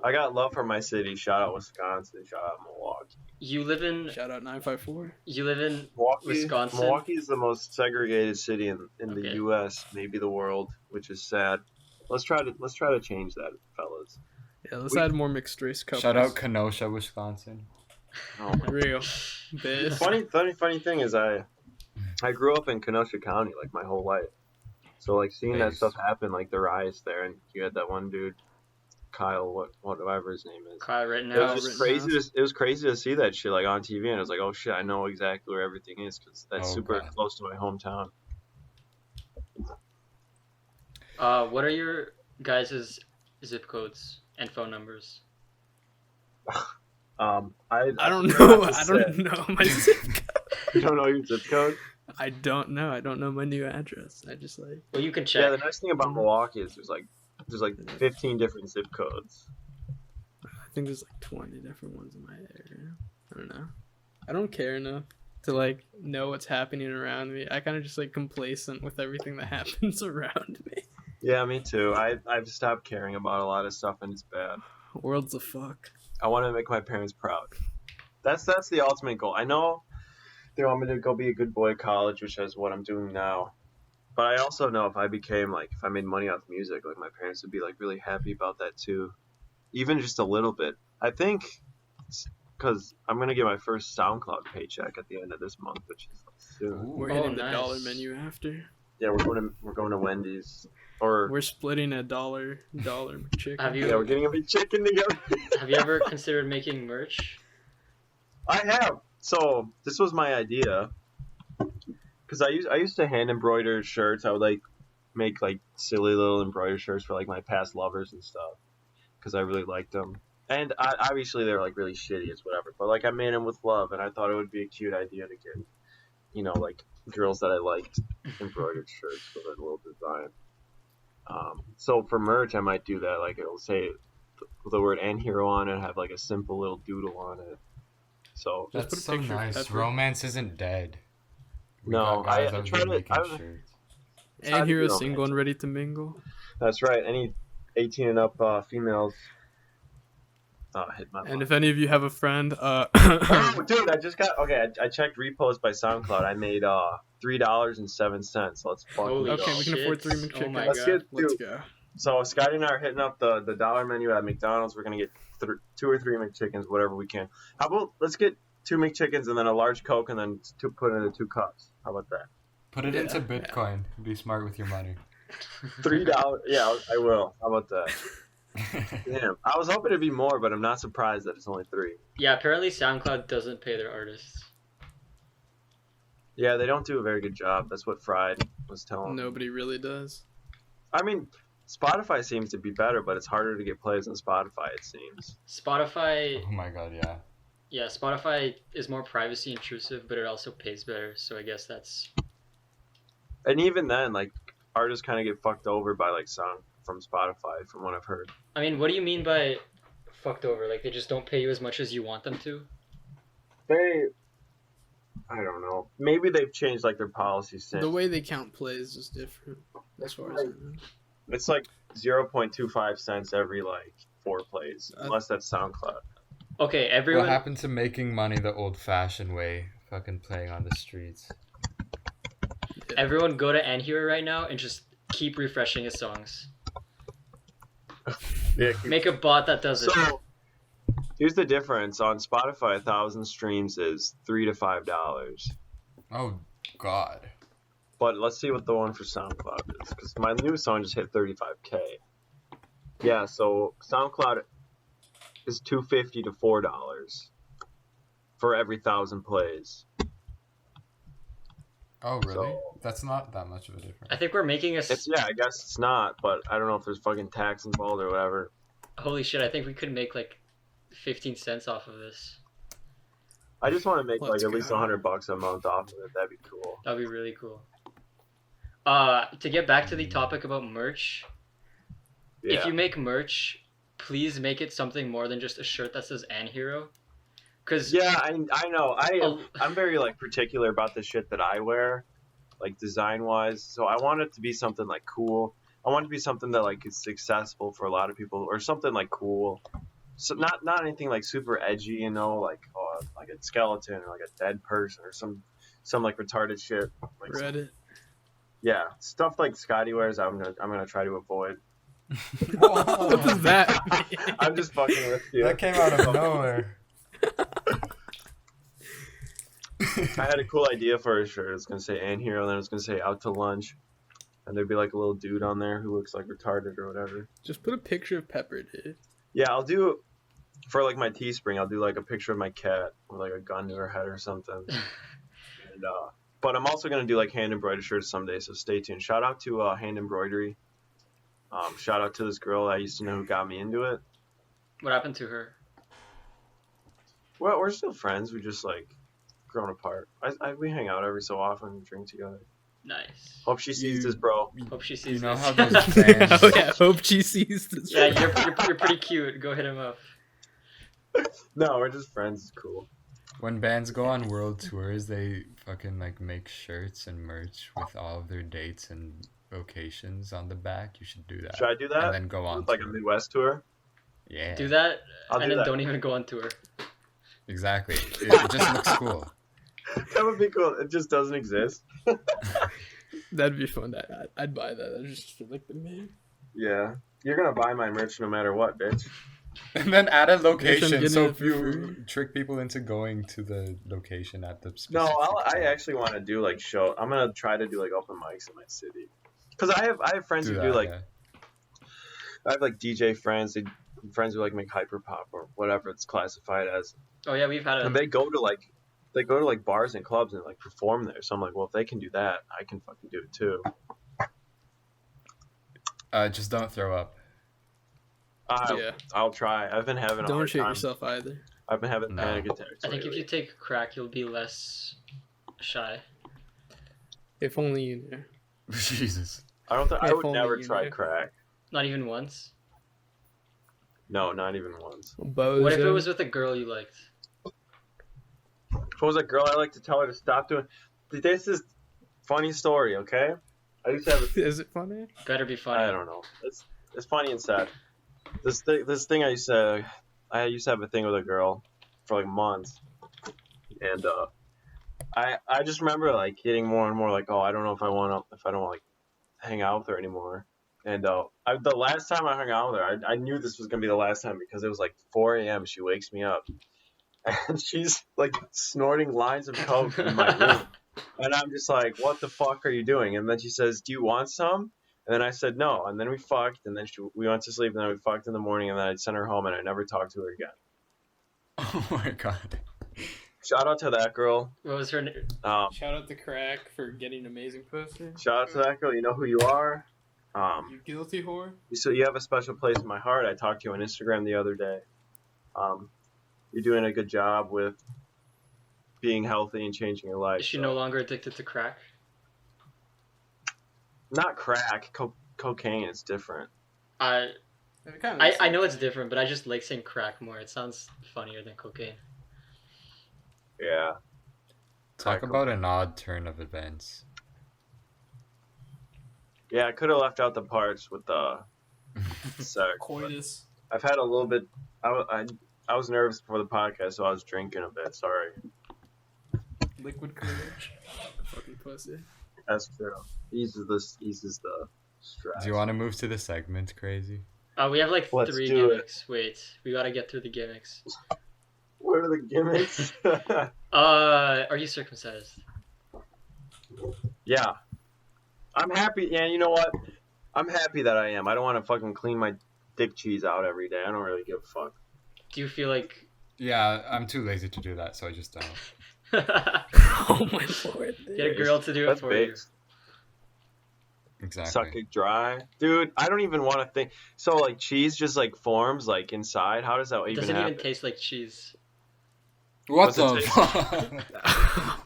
I got love for my city. Shout out Wisconsin. Shout out Milwaukee. you live in? Shout out 954. You live in Milwaukee, Wisconsin? Milwaukee is the most segregated city in the Okay. U.S., maybe the world, which is sad. Let's try to change that, fellas. Yeah, let's add more mixed race couples. Shout out Kenosha, Wisconsin. Oh my. Real. The Bitch. funny thing is, I grew up in Kenosha County like my whole life, so like seeing that Base. stuff happen, like the riots there, and you had that one dude, Kyle, whatever his name is. Kyle It Rittenhouse. was just crazy. It was crazy to see that shit like on TV, and I was like, oh shit, I know exactly where everything is because that's Oh, super God. close to my hometown. What are your guys' zip codes and phone numbers? I I prefer not to don't say. know my zip code. You don't know your zip code? I don't know. I don't know my new address. I just like Well, you can Yeah, check. the nice thing about Milwaukee is there's like 15 different zip codes. I think there's like 20 different ones in my area. I don't know. I don't care enough to like know what's happening around me. I kind of just like complacent with everything that happens around me. Yeah, me too. I've stopped caring about a lot of stuff, and it's bad. World's a fuck. I want to make my parents proud. That's the ultimate goal. I know they want me to go be a good boy at college, which is what I'm doing now. But I also know if I made money off music, like my parents would be like really happy about that too, even just a little bit. I think because I'm gonna get my first SoundCloud paycheck at the end of this month, which is soon. Ooh. We're Oh, hitting the nice. dollar menu after. Yeah, we're going to Wendy's or We're splitting a dollar McChicken. Have you- yeah, we're getting a big chicken together. Have you ever considered making merch? I have. So this was my idea, because I used to hand embroider shirts. I would like make like silly little embroidered shirts for like my past lovers and stuff, because I really liked them. And obviously they're like really shitty, it's whatever. But like I made them with love, and I thought it would be a cute idea to get, like girls that I liked embroidered shirts with a little design. So for merch, I might do that. Like it'll say the word anhero on it, have like a simple little doodle on it. So Just put That's a so picture of nice. Pepper. Romance isn't dead. We No, got guys I out try here to- making I- shirts. And here is Side single and ready to mingle. that's right. Any 18 and up females hit my And line. if any of you have a friend, Oh, dude, I just got I checked repost by SoundCloud. I made $3.07. Let's fucking Holy go. okay, we can afford 3 shit. McChickens. Oh my Let's god. get Let's dude. go. So Scotty and I are hitting up the dollar menu at McDonald's. We're gonna get 2 or 3 McChickens, whatever we can. How about let's get 2 McChickens and then a large Coke and then put it into 2 cups. How about that? Put it into Yeah. Bitcoin. Be smart with your money. $3. Yeah, I will. How about that? Damn, I was hoping it'd be more, but I'm not surprised that it's only 3. Yeah, apparently SoundCloud doesn't pay their artists. Yeah, they don't do a very good job. That's what Fried was telling me. Nobody really does. I mean, Spotify seems to be better, but it's harder to get plays on Spotify, it seems. Spotify, Oh my god, yeah. yeah, Spotify is more privacy intrusive, but it also pays better. So I guess that's And even then, like, artists kind of get fucked over by, like, song from Spotify, from what I've heard. I mean, what do you mean by fucked over? Like they just don't pay you as much as you want them to? I don't know. Maybe they've changed, like, their policy since. The way they count plays is different, as far as I know. It's like 0.25 cents every, like, 4 plays, unless that's SoundCloud. Okay, everyone. What happened to making money the old-fashioned way? Fucking playing on the streets. Everyone go to Anhero right now and just keep refreshing his songs. Yeah. Make a bot that does it. So, here's the difference. On Spotify, 1,000 streams is $3 to $5. Oh, God. But let's see what the one for SoundCloud is, because my new song just hit 35K. Yeah, so SoundCloud is $2.50 to $4 for every 1,000 plays. Oh, really? So- That's not that much of a difference. I think we're making a. Yeah, I guess it's not, but I don't know if there's fucking tax involved or whatever. Holy shit! I think we could make like 15 cents off of this. I just want to make Let's like at least go. $100 a month off of it. That'd be cool. That'd be really cool. To get back to the topic about merch, Yeah. if you make merch, please make it something more than just a shirt that says Anhero. Cause Yeah, I know. I'm very like particular about the shit that I wear, like design wise. So I want it to be something like cool. I want it to be something that like is successful for a lot of people, or something like cool. So not anything like super edgy, you know, like like a skeleton or like a dead person or some like retarded shit. Like Reddit. yeah, stuff like Scotty wears. I'm gonna try to avoid. What does that mean? I'm just fucking with you. That came out of nowhere. I had a cool idea for a shirt. It was gonna say "Anhero," then it was gonna say "Out to lunch," and there'd be like a little dude on there who looks like retarded or whatever. Just put a picture of Pepper, dude. Yeah, I'll do for like my Teespring. I'll do like a picture of my cat with like a gun to her head or something. And but I'm also gonna do like hand embroidered shirts someday. So stay tuned. Shout out to hand embroidery. Shout out to this girl I used to know who got me into it. what happened to her? Well, we're still friends. We just like grown apart. We hang out every so often and drink together. Nice. Hope she sees this, bro. Hope she sees You know this. how those bands... Oh yeah, hope she sees this. Yeah, you're pretty cute. Go hit him up. No, we're just friends. It's cool. When bands go on world tours, they fucking like make shirts and merch with all of their dates and locations on the back. You should do that. Should I do that? And then go on With, like a tour. Midwest tour? Yeah. Do that, I'll and do then that. don't even go on tour. Exactly. It just looks cool. That would be cool. It just doesn't exist. That'd be fun. I'd buy that. That'd just like the meme. Yeah. You're gonna buy my merch no matter what, bitch. And then add a Guess I'm location getting so it if for you free. trick people into going to the location at the No, specific I time. actually want to do like show. I'm gonna try to do like open mics in my city. Cause I have friends do who that, do like yeah. I have like DJ friends. Friends who like make hyperpop or whatever it's classified as, Oh yeah, we've had and they go to like bars and clubs and like perform there. So I'm like, well, if they can do that, I can fucking do it too. Just don't throw up. Yeah. I'll try. I've been having a Don't hard shit time. yourself either. I've been having No. panic attacks. I think if lately. you take crack, you'll be less shy. If only you knew. Jesus. I don't think I If would only never you try knew. crack. Not even once. No, not even once. Bozo. What if it was with a girl you liked? If it was a girl, I like to tell her to stop doing. This is funny story, okay? I used to have. Is it funny? Better be funny. I don't know. It's funny and sad. This thing I used to have a thing with a girl for like months, and I just remember like getting more and more like, oh, I don't know if I don't want to like hang out with her anymore. And the last time I hung out with her, I knew this was gonna be the last time because it was like 4 a.m. She wakes me up, and she's like snorting lines of coke in my room, and I'm just like, what the fuck are you doing? And then she says, do you want some? And then I said no, and then we fucked, and then we went to sleep, and then we fucked in the morning, and then I sent her home, and I never talked to her again. Oh my god. Shout out to that girl. What was her name? Shout out to Crack for getting amazing pussy. Shout out to that girl. You know who you are. You guilty whore? So you have a special place in my heart. I talked to you on Instagram the other day. You're doing a good job with being healthy and changing your life. Is she so. no longer addicted to crack? Not crack, cocaine. It's different. I know it's different, but I just like saying crack more. It sounds funnier than cocaine. Yeah. Talk about an odd turn of events. Yeah, I could have left out the parts with the sex. Coitus. I've had a little bit. I was nervous before the podcast, so I was drinking a bit. Sorry. Liquid courage. Fucking pussy. That's true. Eases the stress. Do you want to move to the segment, Crazy? We have like Let's 3 do gimmicks. Wait, we gotta get through the gimmicks. What are the gimmicks? Are you circumcised? Yeah. I'm happy. Yeah, you know what? I'm happy that I am. I don't want to fucking clean my dick cheese out every day. I don't really give a fuck. Do you feel like... Yeah, I'm too lazy to do that, so I just don't. Oh my lord. Get a girl to do it That's for big. you. Exactly. Suck it dry. Dude, I don't even want to think. So, like, cheese just, like, forms, like, inside? How does that It even doesn't happen? even taste like cheese. What Does it the taste- fuck?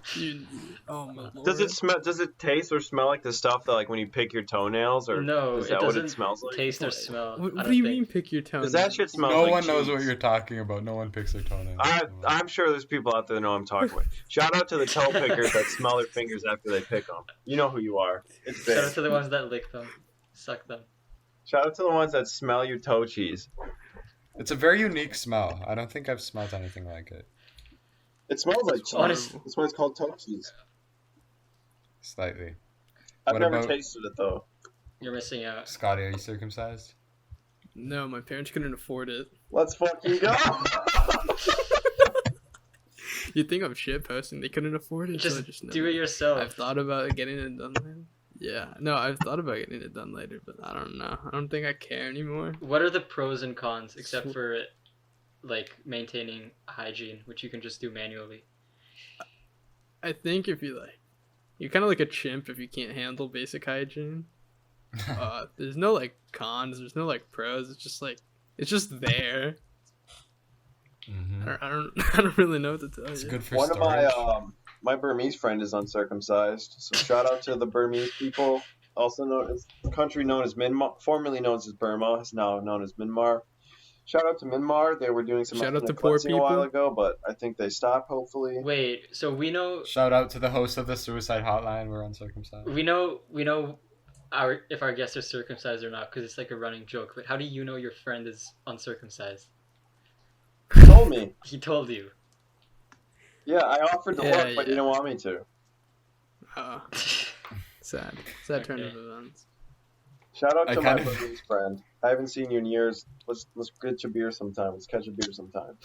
Oh my lord. Does it smell? Does it taste or smell like the stuff that, like, when you pick your toenails? Or No, is it that what doesn't it smells like? taste or smell. What I do you don't mean think. pick your toenails? Because that shit smells No like one knows cheese. what you're talking about. No one picks their toenails. I'm sure there's people out there that know what I'm talking about. Shout out to the toe pickers that smell their fingers after they pick them. You know who you are. It's big. Shout out to the ones that lick them. Suck them. Shout out to the ones that smell your toe cheese. It's a very unique smell. I don't think I've smelled anything like it. It smells like cheese. Honest- That's why it's called toe cheese. Slightly. I've What never about- tasted it though. You're missing out. Scotty, are you circumcised? No, my parents couldn't afford it. Let's fucking go. You think I'm shit posting? They couldn't afford it. so I Just never- do it yourself. I've thought about getting it done later. Yeah, no, I've thought about getting it done later, but I don't know. I don't think I care anymore. What are the pros and cons except for like maintaining hygiene, which you can just do manually? I think if you you're kind of like a chimp if you can't handle basic hygiene. There's no like cons. There's no like pros. It's just there. Mm-hmm. I don't really know what to tell It's you. good for One of storage. my Burmese friend is uncircumcised. So shout out to the Burmese people, also known as country known as Myanmar, formerly known as Burma, is now known as Myanmar. Shout out to Myanmar. They were doing some Shout out to ethnic poor cleansing a while people. ago, but I think they stopped. Hopefully. Wait, so we know Shout out to the host of the Suicide Hotline. We're uncircumcised. we know if our guests are circumcised or not because it's like a running joke. But how do you know your friend is uncircumcised? He told me. He told you. Yeah, I offered to Yeah, look, but yeah. you didn't want me to. Sad turn Okay. of events. Shout out I to my kind of- Burmese friend. I haven't seen you in years. Let's get a beer sometime. Let's catch a beer sometime.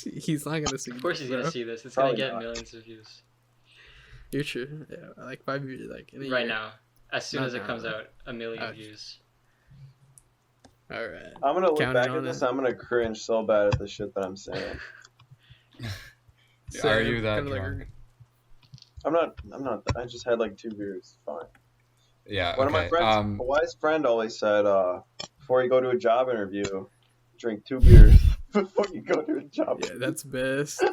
He's not gonna see. Of course he's bro. gonna see this. It's Probably gonna get not. millions of views You're true. Yeah, like 5 years, like in a right year. now. As soon No, as it no, comes no. out, 1,000,000 Ouch. views. All right. I'm gonna look Counting back on at this. it. I'm gonna cringe so bad at the shit that I'm saying. Are you that Kinda like- drunk? I'm not. I just had like 2 beers. Fine. Yeah. One of my Okay. friends, a wise friend, always said, before you go to a job interview, drink 2 beers before you go to a job. Yeah, that's best.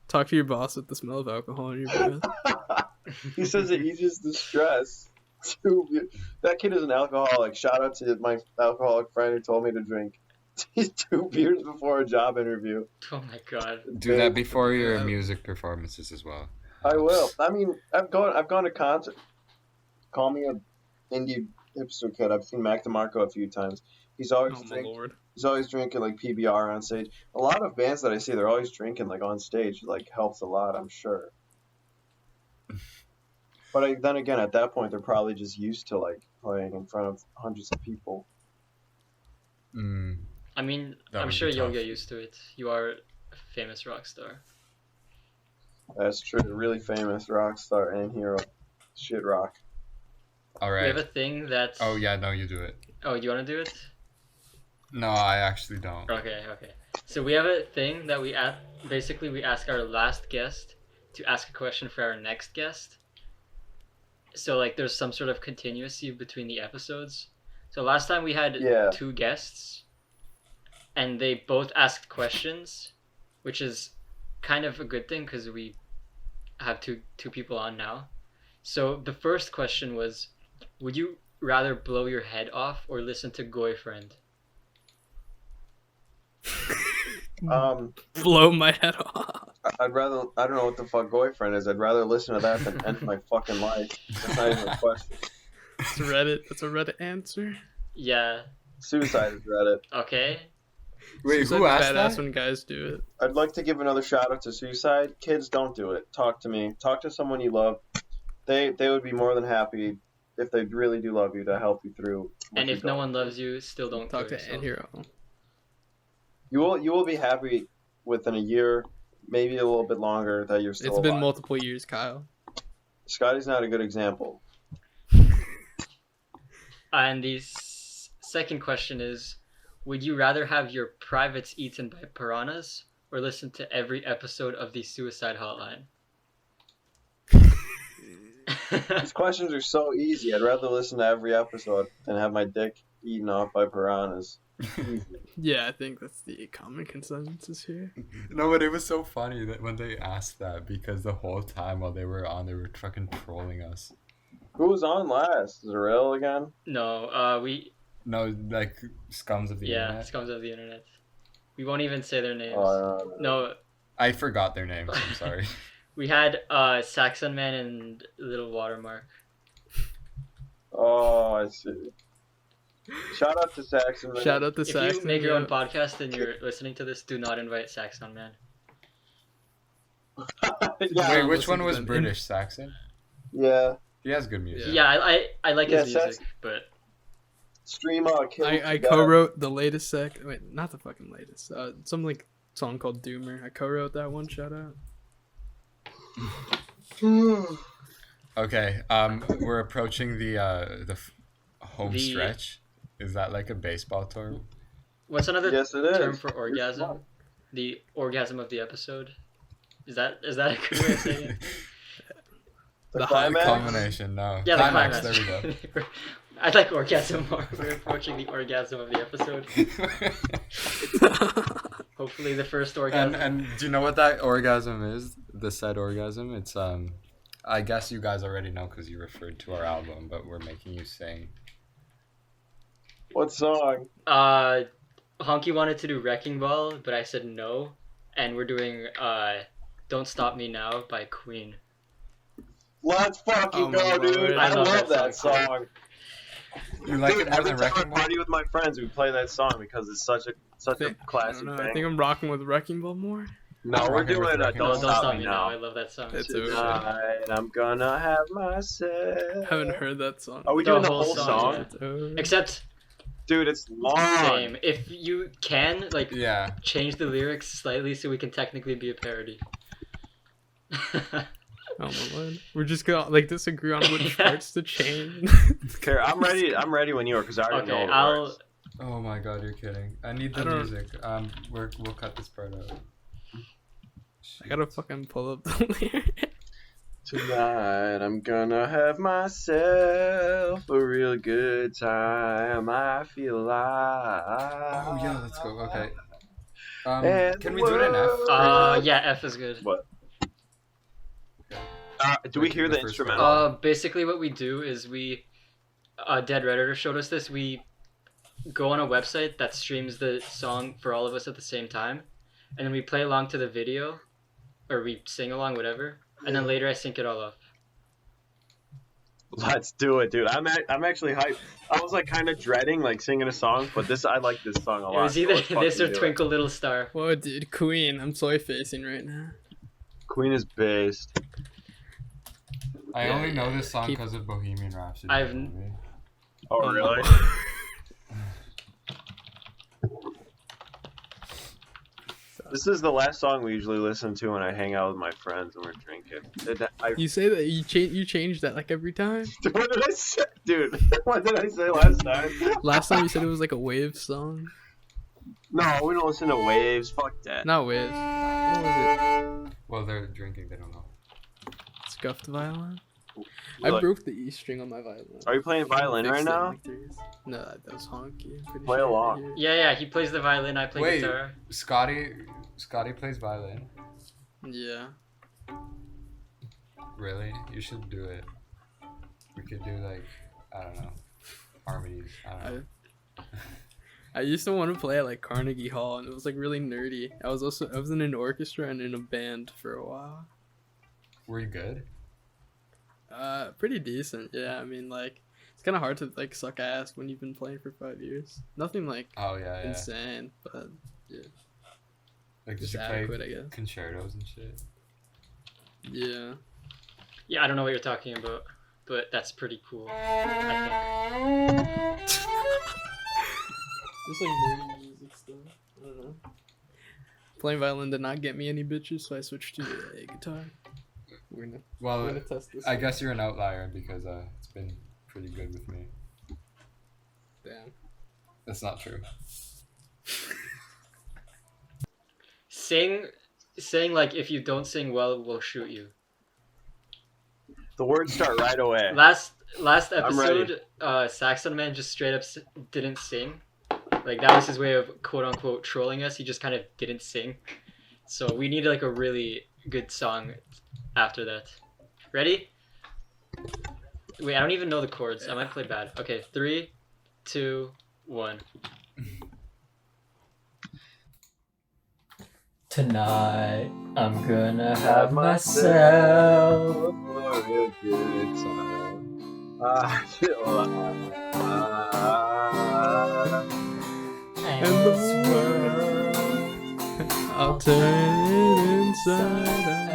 Talk to your boss with the smell of alcohol in your breath. He says it eases the stress. 2 beers. That kid is an alcoholic. Shout out to my alcoholic friend who told me to drink 2 beers before a job interview. Oh my god. Do that before your Yeah. music performances as well. I will. I mean, I've gone to concert. Call me a indie hipster kid. I've seen Mac DeMarco a few times. He's always Oh my lord. drinking like PBR on stage. A lot of bands that I see, they're always drinking like on stage. Like helps a lot, I'm sure. But then again, at that point, they're probably just used to like playing in front of hundreds of people. Mm. I mean, That I'm would sure be you'll tough. get used to it. You are a famous rock star. That's true. Really famous rock star and hero. Shit rock. All We right. have a thing that's... Oh yeah, no, you do it. Oh, you want to do it? No, I actually don't. Okay. So we have a thing that we basically we ask our last guest to ask a question for our next guest. so like there's some sort of continuity between the episodes. So last time we had Yeah. 2 guests, and they both asked questions, which is kind of a good thing because we have two people on now. So the first question was, would you rather blow your head off or listen to Boyfriend? Blow my head off. I'd rather, I don't know what the fuck boyfriend is. I'd rather listen to that than end my fucking life. That's not even a question. That's Reddit. That's a Reddit answer. Yeah. Suicide is Reddit. Okay. Wait, Suicide's who asked badass that? when guys do it. I'd like to give another shout out to suicide. Kids, don't do it. Talk to me. Talk to someone you love. They would be more than happy if they really do love you to help you through. what And you're if no going one loves you, still don't Talk kill to yourself. anhero. You will be happy within a year, maybe a little bit longer, that you're still It's been alive. multiple years, Kyle. Scotty's not a good example. And the second question is, would you rather have your privates eaten by piranhas or listen to every episode of the Suicide Hotline? These questions are so easy. I'd rather listen to every episode than have my dick eaten off by piranhas. Yeah, I think that's the common consensus here. No, but it was so funny that when they asked that, because the whole time while they were on, they were fucking trolling us. Who was on last? Zarel again? No, we No, like scums of the internet. scums of the internet. We won't even say their names. Oh, No, I forgot their names. I'm sorry. we had Saxon Man and Little Watermark. Oh, I see. Shout out to Saxon. Man. Shout out to If Saxon. you make your own yeah. podcast and you're listening to this, do not invite Saxon Man. Yeah. Wait, I'll which listen one to was them. British? Saxon? Yeah. He has good music. Yeah, I like his Yeah, music, but Stream Kill I Together. co-wrote the latest wait, not the fucking latest. Some like song called Doomer. I co-wrote that one. Shout out. Okay. We're approaching the home The- stretch. Is that like a baseball term? what's another Yes, it is. term for orgasm? The orgasm of the episode. Is that a good way of saying it? The high climax? Culmination. No. Yeah, the Climax. climax. There we go. I like orgasm more. We're approaching the orgasm of the episode. Hopefully, the first orgasm. and do you know what that orgasm is? The said orgasm. It's I guess you guys already know because you referred to our album, but we're making you sing. What song? Honky wanted to do Wrecking Ball, but I said no, and we're doing "Don't Stop Me Now" by Queen. Let's fucking Oh my go, dude. lord. I I love love that that song. song. You like Dude, it more every than time I Wrecking Ball? party with my friends, we play that song because it's such a I classic don't know. thing. I think I'm rocking with Wrecking Ball more. No, I'm we're rocking with doing Wrecking No, Don't don't Stop Me now. Now. I love that song. It's over. Tonight, I'm gonna have myself. I haven't heard that song. Are we The doing the whole whole song, song? yeah. It's over. Except, Dude, it's long. same. If you can, like, Yeah. change the lyrics slightly so we can technically be a parody. Oh my lord. We're just gonna like disagree on which Yeah. parts to change. Okay, I'm ready. I'm ready when you are, because I already know Okay, all the I'll. words. Oh my god, you're kidding. I need I the don't- music. We'll cut this part out. I gotta fucking pull up the lyrics. Tonight, I'm gonna have myself a real good time. I feel alive. Oh yeah, let's go. Okay. And Can we do it in F? Yeah, F is good. What? Do we hear the first instrumental? Basically, what we do is we, Dead Redditor showed us this. We go on a website that streams the song for all of us at the same time, and then we play along to the video, or we sing along, whatever, and then later I sync it all up. Let's do it, dude. I'm actually hyped. I was like kind of dreading like singing a song, but I like this song a It lot. was so either let's this fucking or do it. Twinkle Little Star. Whoa, dude, Queen. I'm soy facing right now. Queen is based. I Yeah, only know yeah, this song keep- because of Bohemian Rhapsody. I've- the movie. Oh, Oh, really? This is the last song we usually listen to when I hang out with my friends and we're drinking. You say that you change that like every time. What did I say, dude? What did I say last time? Last time you said it was like a wave song. No, we don't listen to waves. Fuck that. Not waves. What was Well, they're drinking. They don't know. it? Scuffed violin. I Look. broke the E string on my violin. Are you playing violin right Fixed it in, now? like, 3 years. No, that was honky. I'm pretty Play sure along. right Yeah, he plays the violin, I play Wait, guitar. Scotty plays violin. here. Yeah. Really? You should do it. We could do like, I don't know, harmonies. I don't know. I used to want to play at like Carnegie Hall, and it was like really nerdy. I was in an orchestra and in a band for a while. Were you good? Pretty decent. Yeah, I mean, like, it's kind of hard to like suck ass when you've been playing for 5 years. Nothing like Oh yeah. insane, but yeah, Like, did just you adequate, play I guess. concertos and shit? Yeah. Yeah, I don't know what you're talking about, but that's pretty cool, I Just like nerdy music stuff. I don't know. Playing violin did not get me any bitches, so I switched to a guitar. We're gonna test this. I guess you're an outlier because it's been pretty good with me. Damn. That's not true. think. Saying like, if you don't sing well, we'll shoot you. The words start right away. Last I'm ready. episode, Saxon Man just straight up didn't sing. Like, that was his way of quote unquote trolling us. He just kind of didn't sing. So we need like a really good song after that. Ready? Wait, I don't even know the chords. I might play bad. Okay, 3, 2, 1. Tonight, I'm gonna have myself a good time. and the this world. I'll turn it inside out.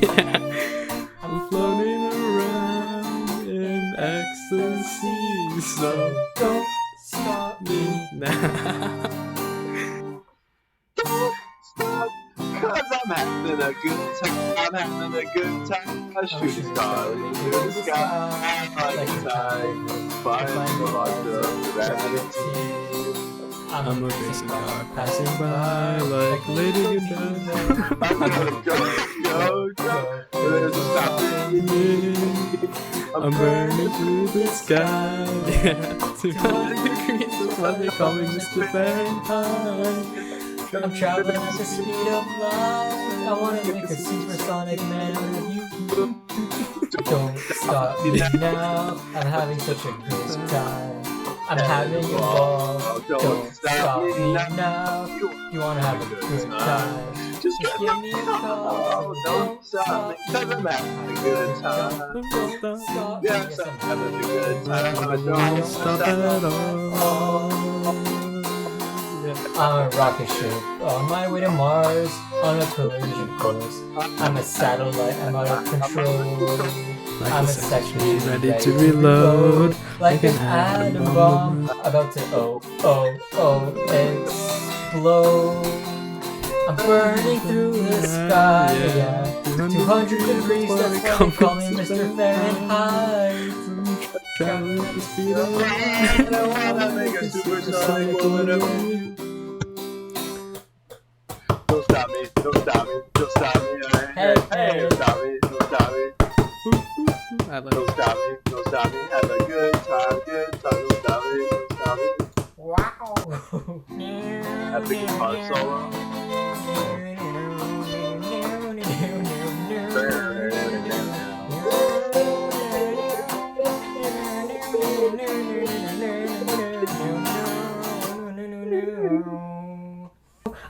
Yeah. I'm floating around in ecstasy, so Don't stop me. now. Cause I'm having a good time. I'm having a good time. I shoot a star into the sky. I'm like a tide. Find the lost of gravity. I'm a racing car passing by like Lady Godiva. I'm gonna go. There's a stopping me. I'm burning through the sky. Yeah, 200 degrees is what they call me, Mr. Fahrenheit. I'm traveling at the speed of light. I wanna make a supersonic man out of you. Don't stop me now. I'm having such a good time. I'm having a ball. Don't stop me now. You wanna have a good time? Just give me a call. Don't stop me. Cause I'm having a good time. Don't stop. Yes, I'm having a good time. I Don't don't stop at all. I'm a rocket ship on my way to Mars on a collision course. I'm a satellite, I'm out of control. Like I'm a a section section ready to reload. like an atom bomb about to explode. I'm burning through the sky, yeah. 200 degrees, that's why they call me Mr. Fahrenheit. Traveling at the speed of I don't wanna make a supersonic bullet of you. Don't stop me, don't stop me, don't stop me. Hey, don't stop me, don't stop me. I like Don't stop me, don't stop me. Have a good time, don't stop me, don't stop me. Wow. That's the guitar solo.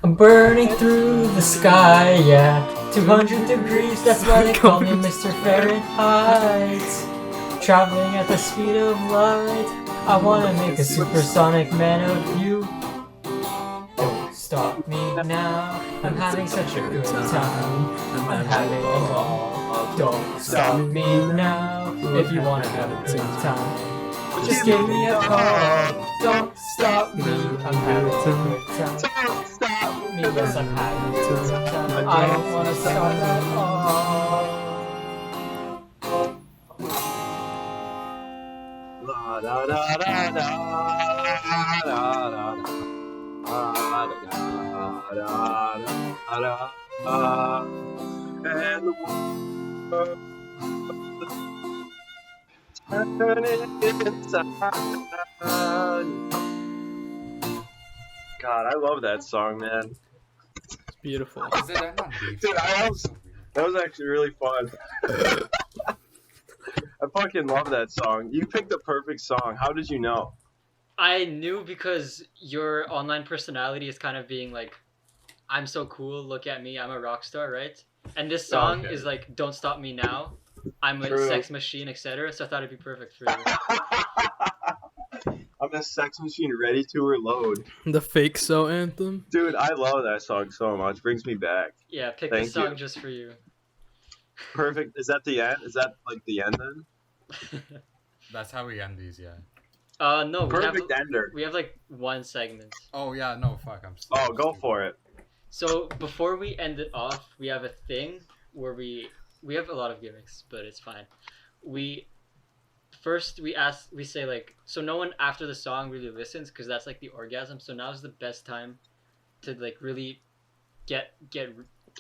I'm burning through the sky, yeah. 200 degrees, that's why they call me Mr. Fahrenheit. Traveling at the speed of light, I wanna make a supersonic man of you. Don't stop me now, I'm having such a good time. I'm having a ball. Don't stop me now, if you wanna have a good time. Just give me a call. Don't stop me, I'm having a good time. Don't stop me. Yes, I'm having a good time. I don't wanna stop at all. La da da da da da da da. And the world God, I love that song, man. It's beautiful. Is it? I'm not beef. Dude, that was actually really fun. I fucking love that song. You picked the perfect song. How did you know? I knew because your online personality is kind of being like, I'm so cool, look at me, I'm a rock star, right? And this song Okay. is like, don't stop me now, I'm a True. sex machine, etc. So I thought it'd be perfect for you. I'm a sex machine ready to reload. The fake so anthem. Dude, I love that song so much. Brings me back. Yeah, pick Thank this song you. just for you. Perfect. Is that the end? Is that like the end then? That's how we end these, yeah. No, Perfect ender. we have like one segment. Oh yeah, no, fuck, I'm still. Oh, go for it. So before we end it off, we have a thing where we have a lot of gimmicks, but it's fine. We say like, so no one after the song really listens because that's like the orgasm. So now's the best time to like really get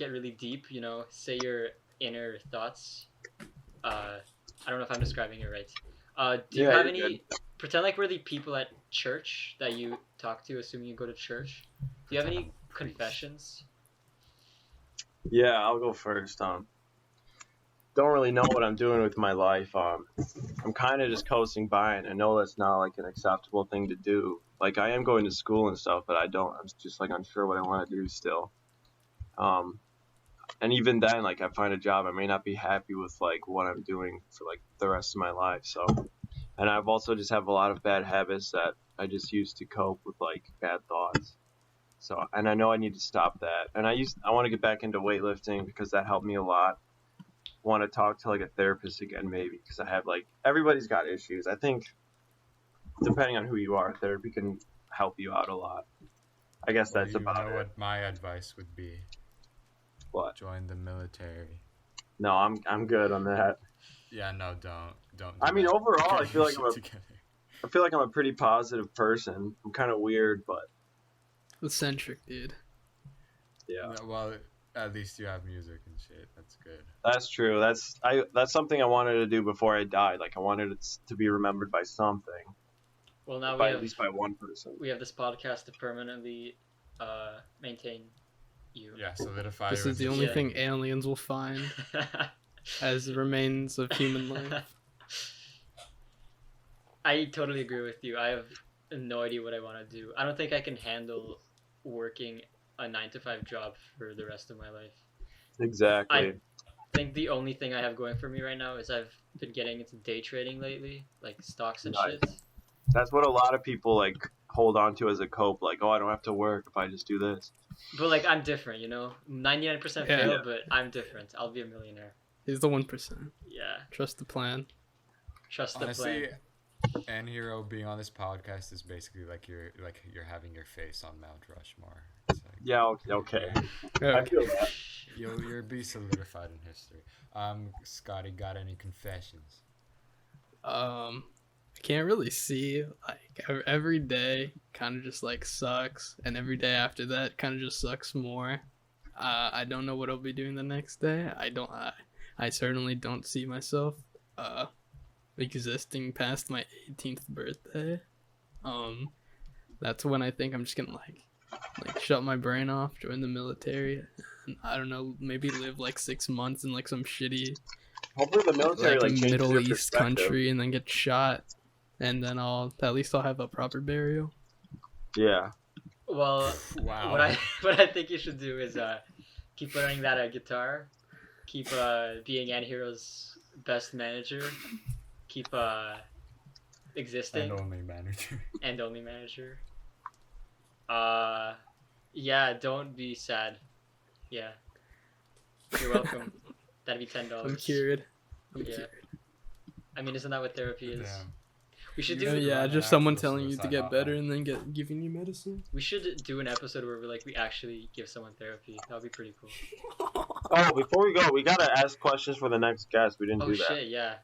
really deep. You know, say your inner thoughts. I don't know if I'm describing it right. Do you have any? Good. Pretend like we're the people at church that you talk to, assuming you go to church. Do you have any confessions? Yeah, I'll go first. Don't really know what I'm doing with my life. I'm kind of just coasting by, and I know that's not like an acceptable thing to do. Like I am going to school and stuff, but I'm just like unsure what I want to do still. And even then, like I find a job, I may not be happy with like what I'm doing for like the rest of my life. So, and I've also just have a lot of bad habits that I just use to cope with like bad thoughts. So, and I know I need to stop that. And I want to get back into weightlifting because that helped me a lot. Want to talk to like a therapist again, maybe, because I have like everybody's got issues. I think depending on who you are, therapy can help you out a lot. I guess that's about You know it. what my advice would be? What? Join the military. No, I'm good on that. Yeah, no, don't. Do I mean, that. overall, Get I feel your like shit together. I feel like I'm a pretty positive person. I'm kind of weird, but Eccentric, dude. yeah, No, well, at least you have music and shit. That's good. that's true. That's something I wanted to do before I died. Like I wanted it to be remembered by something, Well, now at least by one person. we have this podcast to permanently maintain you. Yeah, solidify. This your is the position. only thing aliens will find as remains of human life. I totally agree with you. I have no idea what I want to do. I don't think I can handle working a 9-to-5 job for the rest of my life. Exactly. I think the only thing I have going for me right now is I've been getting into day trading lately, like stocks and Nice. shit. That's what a lot of people like hold on to as a cope. Like, oh, I don't have to work if I just do this. But like I'm different, you know. 99% Yeah. fail, but I'm different. I'll be a millionaire. He's the 1%. Yeah. Trust the plan. Trust the Honestly, plan. Anhero being on this podcast is basically like you're having your face on Mount Rushmore. It's like, Yeah. Okay. I Okay. feel that. you'll be solidified in history. Scotty, got any confessions? I can't really see. Like every day kind of just like sucks, and every day after that kind of just sucks more. I don't know what I'll be doing the next day. I certainly don't see myself existing past my 18th birthday. That's when I think I'm just gonna like shut my brain off, join the military, and I don't know, maybe live like 6 months in like some shitty Hopefully the military like changes Middle your East perspective. country and then get shot, and then at least I'll have a proper burial. Yeah. Well, Wow. what I think you should do is keep learning that guitar, keep being Anhero's best manager, keep existing And only manager. and only manager. Yeah, don't be sad. Yeah, you're welcome. That'd be $10. I'm cured. I'm Yeah. cured. I mean, isn't that what therapy is? Damn. We should Oh, do. yeah, an just someone actual telling you to suicide get better hotline. and then giving you medicine. We should do an episode where we actually give someone therapy. That would be pretty cool. Oh, before we go, we gotta ask questions for the next guest. We didn't Oh do that. shit! Yeah.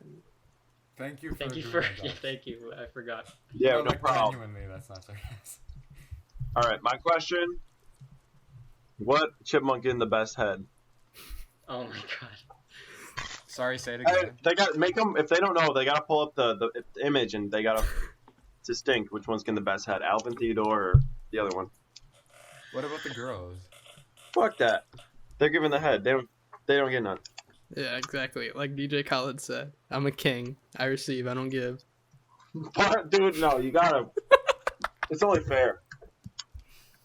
Thank you for Thank you doing for that, yeah. guys. Thank you. I forgot. Yeah, no like, problem. Genuinely, that's not sarcasm. All right, my question: what chipmunk in the best head? Oh my god. Sorry, say it Hey, again. they got make them. If they don't know, they gotta pull up the image and they gotta distinct which one's getting the best head, Alvin Theodore or the other one. What about the girls? Fuck that. They're giving the head. They don't get none. Yeah, exactly. Like DJ Khaled said, I'm a king. I receive. I don't give. Dude, no, you gotta. It's only fair.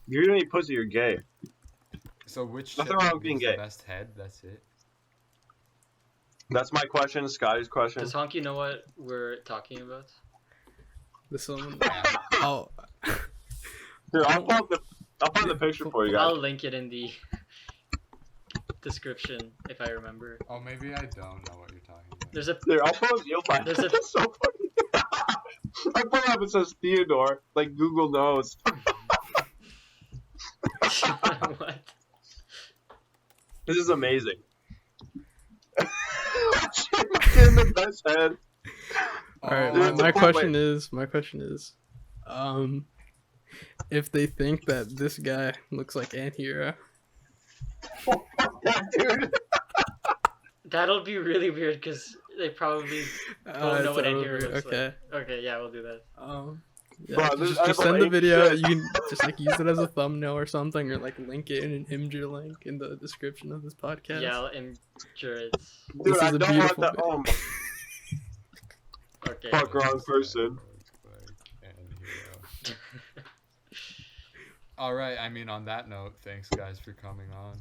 You're gonna eat pussy. You're gay. So which Nothing chip wrong with being gives the gay. best head? That's it. That's my question. Scotty's question. Does Honky know what we're talking about? This one. Yeah. Oh, Here, I'll find the picture for you guys. I'll link it in the description if I remember. Oh, maybe I don't know what you're talking about. There's a Here, I'll pull it. You'll find There's it. a- It's so funny. I pull it up. It says Theodore. Like Google knows. what? This is amazing. Getting the best head. all right. Oh, My question is, if they think that this guy looks like Anhero, Yeah, dude. That'll be really weird because they probably don't know what anhero looks okay. like. Okay, yeah, we'll do that. Yeah, Bro, this- just I send the believe video. shit. You can just like use it as a thumbnail or something, or like link it in an Imgur link in the description of this podcast. Yeah, I'll injure it. Dude, This I is a don't want beautiful that. video. Oh my Okay. fuck, wrong person. All right. I mean, on that note, thanks guys for coming on.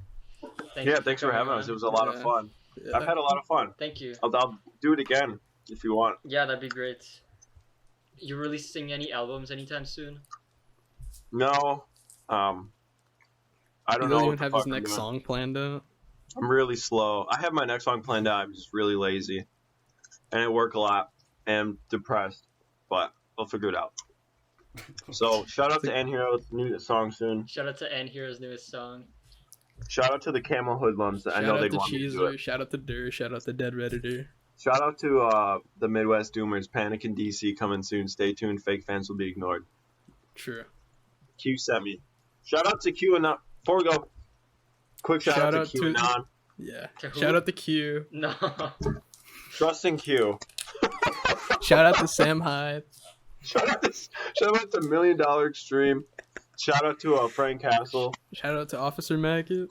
Thanks for having us. It was a lot of Yeah. fun. Yeah. I've had a lot of fun. Thank you. I'll do it again if you want. Yeah, that'd be great. You releasing any albums anytime soon? No, I He don't doesn't know. even what the have fuck his I'm next doing. song planned out. I'm really slow. I have my next song planned out. I'm just really lazy, and I work a lot and depressed. But I'll figure it out. So shout out to Anhero's new song soon. Shout out to Anhero's newest song. Shout out to the Camel Hoodlums. I Shout know out they to want me to do Cheezer. it. Shout out to Dur. Shout out to Dead Redditor. Shout out to the Midwest Doomers. Panic in DC coming soon. Stay tuned. Fake fans will be ignored. True. Q sent me. Shout out to Q and before we go, quick shout out to Q and Yeah. To who? Shout out to Q. No. Trust in Q. Shout out to Sam Hyde. Shout out to $1 Million Extreme. Shout out to Frank Castle. Shout out to Officer Maggot.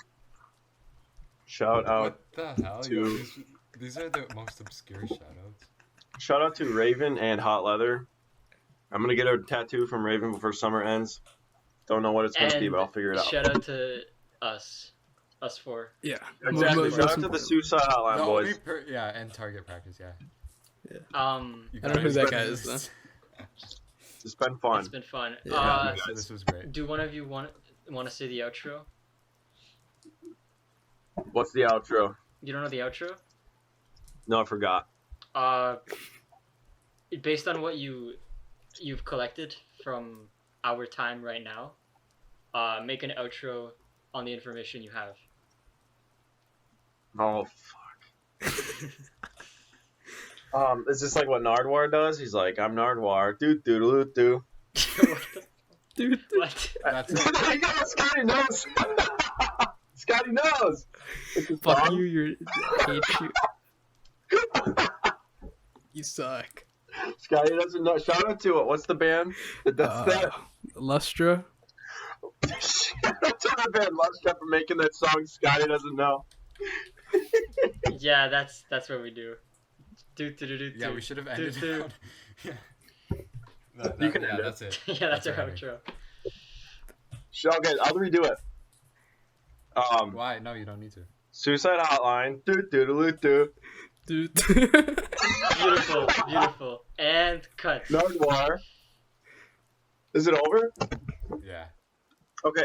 Shout out. What the hell? to- Yo, these are the most obscure shoutouts. Shout out to Raven and Hot Leather. I'm gonna get a tattoo from Raven before summer ends. Don't know what it's gonna be, And but I'll figure it out. Shout out to us four. Yeah. Exactly. Most Shout out to the important. Suicide Hotline No, boys. yeah, and target practice, yeah. You I don't know who guys, that guy is, though. It's been fun. It's been fun. Yeah. So this was great. Do one of you want to say the outro? What's the outro? You don't know the outro? No, I forgot. Based on what you've collected from our time right now, make an outro on the information you have. Oh fuck. Is this like what Nardwar does? He's like, I'm Nardwar. Doo doo doo doo. Dude. What? That's it. There you go, Scotty knows. Scotty knows. It's a Fuck song. you. You're. I hate you. You suck. Scotty doesn't know. Shout out to it. What's the band? That's Lustra. Shout out to the band Lustra for making that song. Scotty doesn't know. Yeah, that's what we do. Yeah, we should have ended do. it on... Yeah. You can yeah, end it. that's it. Yeah, that's our our ending. outro. Okay, I'll redo it. Why? No, you don't need to. Suicide Hotline. Doo doo doo doo. Dude. Beautiful, beautiful. And cut. Nardwar. Is it over? Yeah. Okay.